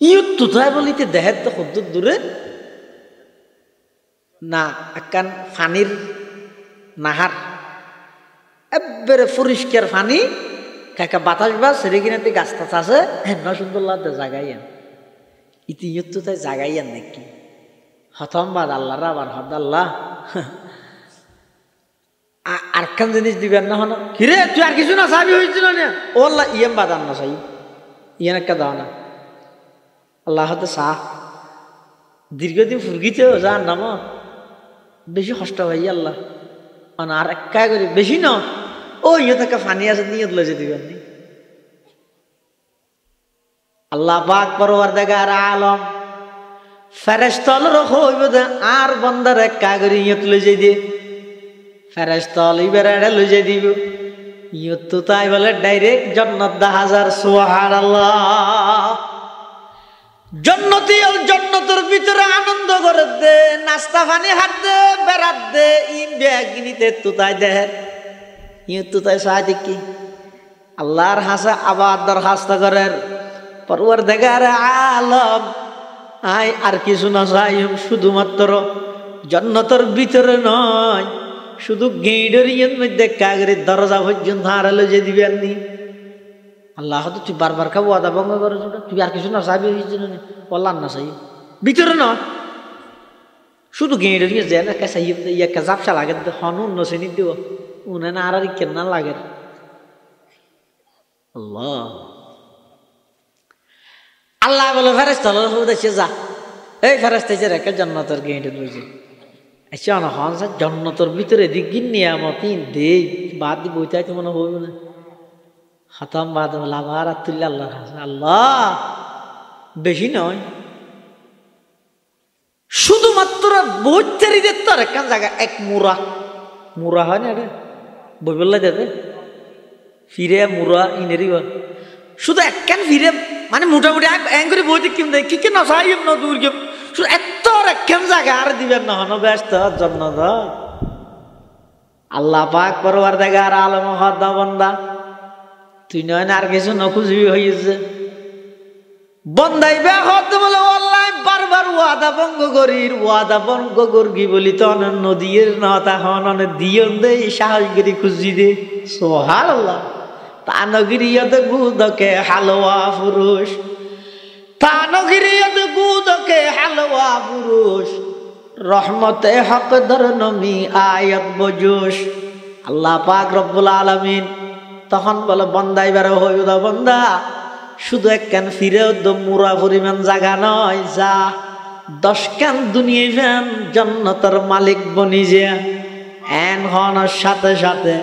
Speaker 1: ইয়ে তুথায় বলিতে দেহের তো খুব দূরে না একখান ফানির নাহার একবারে পরিষ্কার ফানি কাকা বাতাস বা সেরে কিনাতে গাছ টাছ আছে হেন সুন্দর লাগতে জাগাইয়ান ইতি তো তাই জাগাইয়ান নাকি হতম বাদ আল্লাহর আবার হদ আল্লাহ আরখান জিনিস দিবেন না হন কিরে তুই আর কিছু না চাবি হয়েছিল না ও আল্লাহ ইয়েম বাদান না চাই ইয়েন একটা দাও না আল্লাহ হতে চাহ দীর্ঘদিন ফুরগিতে যার নাম বেশি কষ্ট হয় আল্লাহ মানে আর একা করি বেশি ন ও ইয়ে থেকে ফানি আছে নিয়ে লজে দিবেন আল্লাহ পাক পরওয়ারদিগার আলম ফেরেশতাল রাখো হইব আর বান্দার একা করি ইয়ে লজে দিয়ে ফেরেশতাল ইবেরাড়ে লজে দিব ইয়ে তো তাই বলে ডাইরেক্ট জান্নাত 10,000 সুবহানাল্লাহ জন্নতি জন্নতের ভিতরে আনন্দ করে দে নাস্তা পানি হাত দে বেড়াত দে ইন ব্যাগিনিতে তুতাই দে ইয়ে তুতাই সাহায্য কি আল্লাহর হাসা আবার দরখাস্ত করেন পরওয়ারদিগার আলম আই আর কিছু না চাই শুধুমাত্র জন্নতের ভিতরে নয় শুধু গেঁড়ের ইয়ের মধ্যে কাগরের দরজা পর্যন্ত হারালে যে দিবেন নি আল্লাহ তো তুই বারবার খাবো আদা ভঙ্গ করে তুই আর কিছু না চাবি বললাম না চাই ভিতরে ন শুধু গেঁড়ে নিয়ে যায় না চাই একটা জাপসা লাগে হন অন্য শ্রেণীর দিব উনে না আর কেনা লাগে আল্লাহ আল্লাহ বলে ফেরেশতা দেখছে যা এই ফেরেশতা রেখে জান্নাতের গেঁড়ে রয়েছে আচ্ছা না হন জান্নাতের ভিতরে দিক নিয়ামত দে বাদ দি বইতে তো মনে হইব না খতম বাদ আবার আতুল্লাহ আল্লাহ আল্লাহ বেশি নয় শুধুমাত্র বইচারিদের তো আর একখান জায়গা এক মুরা মুরা হয় না রে বই বললে যাবে ফিরে মুরা ইনেরি শুধু একখান ফিরে মানে মোটামুটি এক করে বইতে কিম দেয় কি কি না চাই না দূর কেম শুধু এত একখান জায়গা আর দিবেন না হন ব্যস্ত জন্য আল্লাহ পাক পরওয়ারদিগার আলম হদ বান্দা তুই নয় না আর কিছু নখুঁজবি হয়েছে বন্দাই বেহত বলে আল্লাহ বারবার ওয়াদা ভঙ্গ করির ওয়াদা ভঙ্গ করবি বলি তো নদীর নতা হন দিয়ন দে সাহসগিরি খুঁজি দে সুবহানাল্লাহ তানগিরিয়ত গুদকে হালওয়া পুরুষ তানগিরিয়ত গুদকে হালওয়া পুরুষ রহমতে হক দর নমি আয়াত বজুশ আল্লাহ পাক রব্বুল আলামিন তখন বলে বন্দাই বেরো হইদা বন্দা শুধু একখান ফিরেও তো মুরা পরিমাণ জায়গা নয় যা 10 খান দুনিয়া ফ্যান জান্নাতের মালিক বনি যে এন হনের সাথে সাথে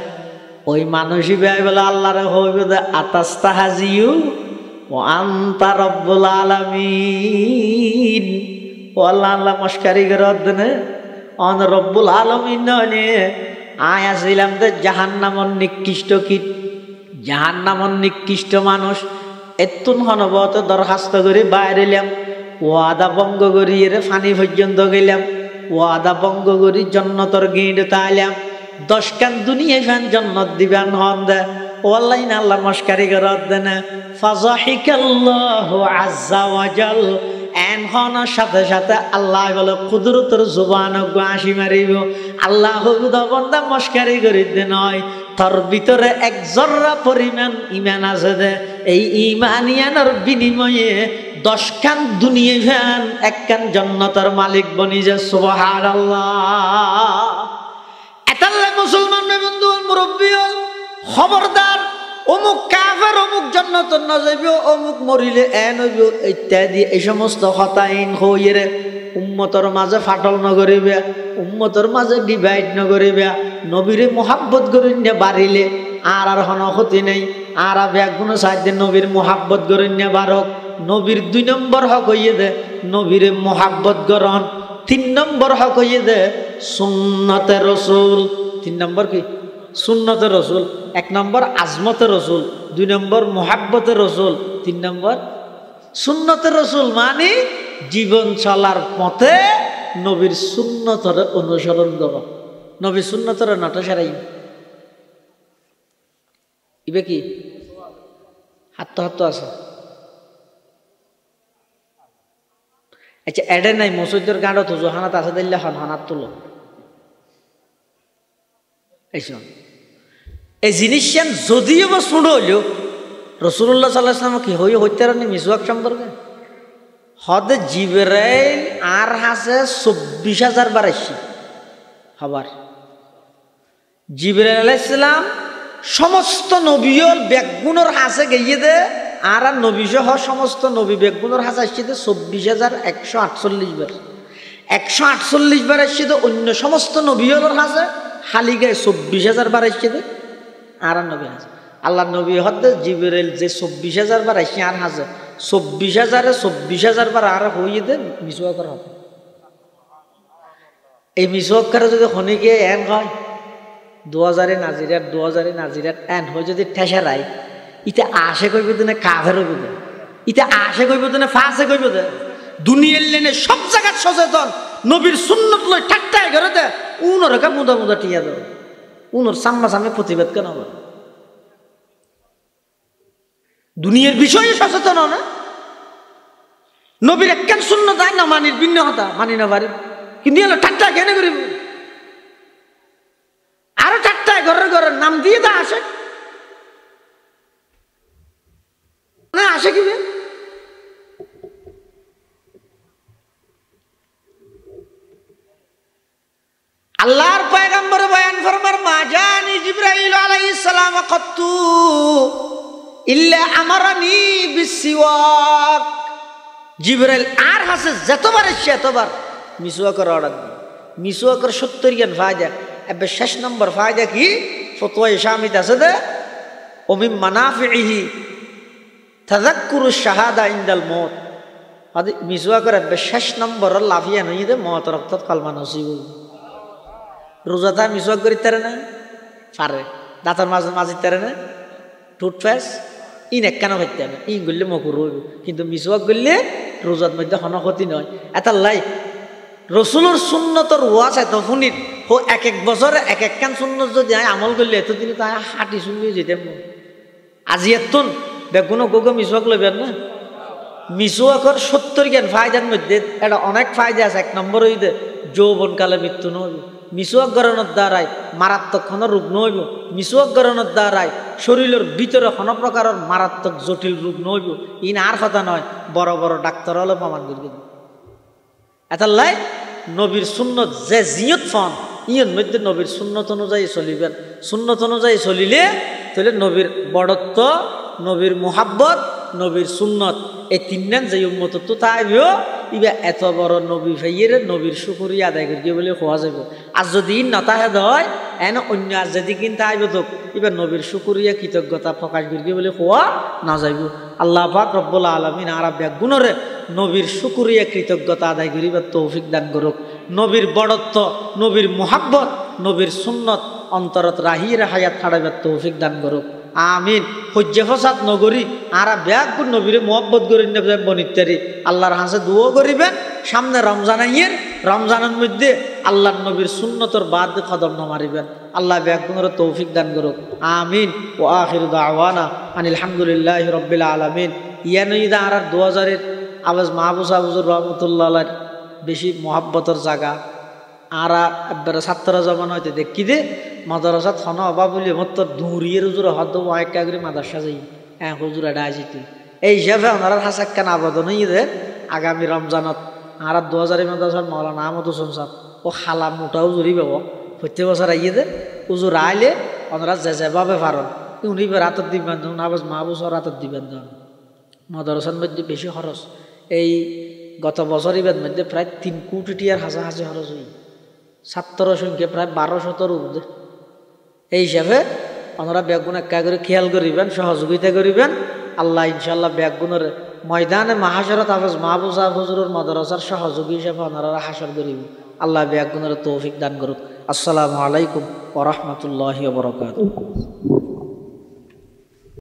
Speaker 1: ওই মানুষই ভাই বলে আল্লাহরে হইবে দে আতাস্তাহাজিউ ও আনতা রব্বুল আলামিন ও আল্লাহ আল্লাহ মস্কারি করে দেনে অন রব্বুল আলামিন নয় আয় আসিলাম তো জাহান্নামর নিকৃষ্ট কীট জাহান্নামর নিকৃষ্ট মানুষ এতুন হনবত দরখাস্ত করে বাইরে এলাম ওয়াদা ভঙ্গ করি এর ফানি পর্যন্ত গেলাম ওয়াদা ভঙ্গ করি জন্নতর গেঁড়ে তাইলাম 10 খান দুনিয়া ফ্যান জন্নত দিবেন হন দে ও আল্লাহ না আল্লাহ মস্কারি করে দেন ফাযাহিকাল্লাহু আযজা ওয়াজাল এন হনের সাথে সাথে আল্লাহ বলে কুদরতের জবান হাসি মারিব আল্লাহ বন্দা মস্কারি করে দে নয় তোর ভিতরে এক জর্রা পরিমাণ ইমান আছে দে এই ইমানিয়ানের বিনিময়ে 10 খান দুনিয়া ফ্যান 1 খান জান্নাতের মালিক বনি যে সুবহানাল্লাহ এতাল্লা মুসলমান বন্ধু মুরব্বী খবরদার অমুক কাফের অমুক জান্নাতের না যাইব অমুক মরিলে এন হইব ইত্যাদি এই সমস্ত হতাইন হইরে উম্মতর মাঝে ফাটল নগরিবে উম্মতর মাঝে ডিভাইড নগরিবে নবীরে মোহাব্বত করিনে বাড়িলে আর আর হন ক্ষতি নেই আর ব্যাগুণ সাহায্যে নবীর মোহাব্বত করিনে বারক নবীর 2 নম্বর হক হইয়ে দে নবীরে মোহাব্বত করন তিন নম্বর হক হইয়ে দে সুন্নতে রসুল। তিন নম্বর কি? সুন্নতে রসুল। এক নম্বর আজমতে রসুল, দুই নম্বর মোহাব্বতে রসুল, তিন নম্বর সুন্নতে রসুল। মানে জীবন চলার পথে নবীর সুন্নতরে অনুসরণ করো, নবীর সুন্নতরে নটা সারাই। ইবে কি হাত হাত আছে? আচ্ছা এডে নাই মসজিদের গাঁড়ো তো হানাত আছে দিল্লা হন হানাত তুলো এইসব এই জিনিস যদিও বা শুনো হইলেও রসুল্লাহ সাল্লাল্লাহু আলাইহি ওয়াসাল্লাম কি হই হইতে রানি মিসওয়াক সম্পর্কে হদে জিবরাইল আর হাসে 24,000 বার আসছি হবার। জিবরাইল আলাইহিস সালাম সমস্ত নবীর বেগুনের হাসে গিয়ে দে আর নবী সহ সমস্ত নবী বেগুনের হাসে আসছে 24,148 বার। 148 বার আসছে তো অন্য সমস্ত নবীর হাসে খালি গায়ে 24,000 বার আসছে দে আর নবী হাসে। আল্লাহ নবী হতে জিবরাইল যে 24,000 বার আসছে আর হাসে 24,000 বার আর হইয়ে দে মিসওয়াকের হবে। এই মিসওয়াক করে যদি হনিকে এন হয় 2000 নাজিরাত 2000 নাজিরাত এন হয়ে যদি ঠেসারাই ইতে আশে কইব না কাফের হইব না, ইতে আশে কইব না ফাঁসে কইব না। দুনিয়ার লেনে সব জায়গায় সচেতন নবীর সুন্নত লই ঠাট্টায় ঘরে দে উনরকা মুদা মুদা টিয়া দাও উনর সামনা সামনে প্রতিবাদ কেন হবে? দুনিয়ার বিষয়ে সচেতন না নবীর একখান সুন্নত আয় না মানির ভিন্ন হতা মানি না পারি কিন্তু এলো ঠাট্টা কেন করিব আরো ঠাট্টায় ঘরের ঘরের নাম দিয়ে দা আসে না আসে কি আল্লাহর পয়গম্বর বয়ান ফরমার মা জানি জিবরাইল আলাইহিস সালাম কত্তু ইল্লা আমারানি বিসওয়াক। জিবরাইল আর হাসে যতবার আসছে এতবার মিসওয়াকের অর্ডার দিই। মিসওয়াকের 70 জ্ঞান ফায়দা। এবার 6 নম্বর ফায়দা কি? ফতোয়া শামিত আছে দে ওমিন মানাফিহি তাযাক্কুরু শাহাদা ইনদাল মউত। আদি মিসওয়াকের এবার 6 নম্বর লাফিয়া নই দে মওত রক্ত কালমা নসিব। রোজাটা মিসওয়াক করিতে না পারে দাঁতের মাঝে মাঝে তারে না টুথপেস্ট ইন একখান হইতে না ইন করলে মকুর হইব কিন্তু মিসওয়াক করলে রোজার মধ্যে কোনো ক্ষতি নয়। এটা লাই রসুলোর সুন্নতর ওয়াজ এত শুনিত হো এক এক বছরে এক একখান সুন্নত যদি আমল করলে এতদিন তাই হাঁটি শুনলে যেতাম আজি এতন বেগুনো গোগো মিসওয়াক লইবেন না। মিসওয়াকর 70 জ্ঞান ফায়দার মধ্যে এটা অনেক ফায়দা আছে। এক নম্বর হইতে যৌবনকালে মৃত্যু নইব। মিসওয়াক গরণের দ্বারাই মারাত্মক কোনো রোগ নইব। মিসওয়াক গরণের দ্বারাই শরীরের ভিতরে কোনো প্রকারের মারাত্মক জটিল রোগ নইব। ইন আর কথা নয় বড় বড় ডাক্তার হলে প্রমাণ করবে। এটা লাই নবীর সুন্নত যে জিয়ত ফন ইয়ের মধ্যে নবীর সুন্নত অনুযায়ী চলিবেন। সুন্নত অনুযায়ী চলিলে তাহলে নবীর বড়ত্ব নবীর মোহাব্বত নবীর সুন্নত এই তিনজন যে উম্মত তো তাইও ইবা এত বড় নবী ভাইয়ের নবীর শুকরিয়া আদায় করি বলে কোয়া যাব। আর যদি নতাহেদ হয় এন অন্য আর যদি কিন্তু আইব তো এবার নবীর শুকরিয়া কৃতজ্ঞতা প্রকাশ করি বলে কোয়া না যাইব। আল্লাহ পাক রব্বুল আলামিন আর গুণরে নবীর শুকরিয়া কৃতজ্ঞতা আদায় করিবার তৌফিক দান করুক। নবীর বড়ত্ব নবীর মোহাব্বত নবীর সুন্নত অন্তরত রাহির হায়াত ছাড়াইবার তৌফিক দান করুক। আমিন। হজ্জে ফসাদ নগরী আর ব্যাগুর নবীরে মোহাব্বত করি বনিতারি আল্লাহর হাসে দুও করিবেন। সামনে রমজান আইয়ের রমজানের মধ্যে আল্লাহর নবীর সুন্নতর বাদ কদম না মারিবেন। আল্লাহ ব্যাগুনের তৌফিক দান করুক। আমিন। ও আখিরু দাওয়ানা আনিল হামদুলিল্লাহি রাব্বিল আলামিন। ইয়ানইদা আর 2000-এর আওয়াজ মাহবুব সাহুজুর রহমতুল্লাহ বেশি মোহাব্বতর জায়গা আর একবারে ছাত্ররা জমান হইতে দেখি দে মাদ্রাসাত হন অভাব বলি মত দূরিয়ে হুজুর হদ একটা করে মাদ্রাসা যাই হ্যাঁ হুজুর এটা আসিতে এই হিসাবে ওনারা হাসাক্কান আবেদন দে আগামী রমজানত আর 2000-এর মাদ্রাসার মৌলানা আহমদ হোসেন সাহেব ও খালা মোটা হুজুরই পাব প্রত্যেক বছর আইয়ে দে হুজুর আইলে ওনারা যেভাবে পারেন উনি রাতত দিবেন আবাজ মাহবুব রাতত দিবেন মাদ্রাসার মধ্যে বেশি খরচ। এই গত বছর ইবের মধ্যে প্রায় 3 কোটি টিয়ার হাসাহাসি খরচ হই ছাত্র সংখ্যা প্রায় 1200-এর ঊর্ধ্বে। এই হিসাবে ওনারা ব্যাগুন একা করে খেয়াল করিবেন সহযোগিতা করিবেন। আল্লাহ ইনশাল্লাহ ব্যাগুনের ময়দানে মাহাশরত হাফেজ মাহবুব সাহেব হুজুরের মাদ্রাসার সহযোগী হিসেবে ওনারা হাসর করিব। আল্লাহ ব্যাগুনের তৌফিক দান করুক। আসসালামু আলাইকুম ওয়া রাহমাতুল্লাহি ওয়া বারাকাতুহু।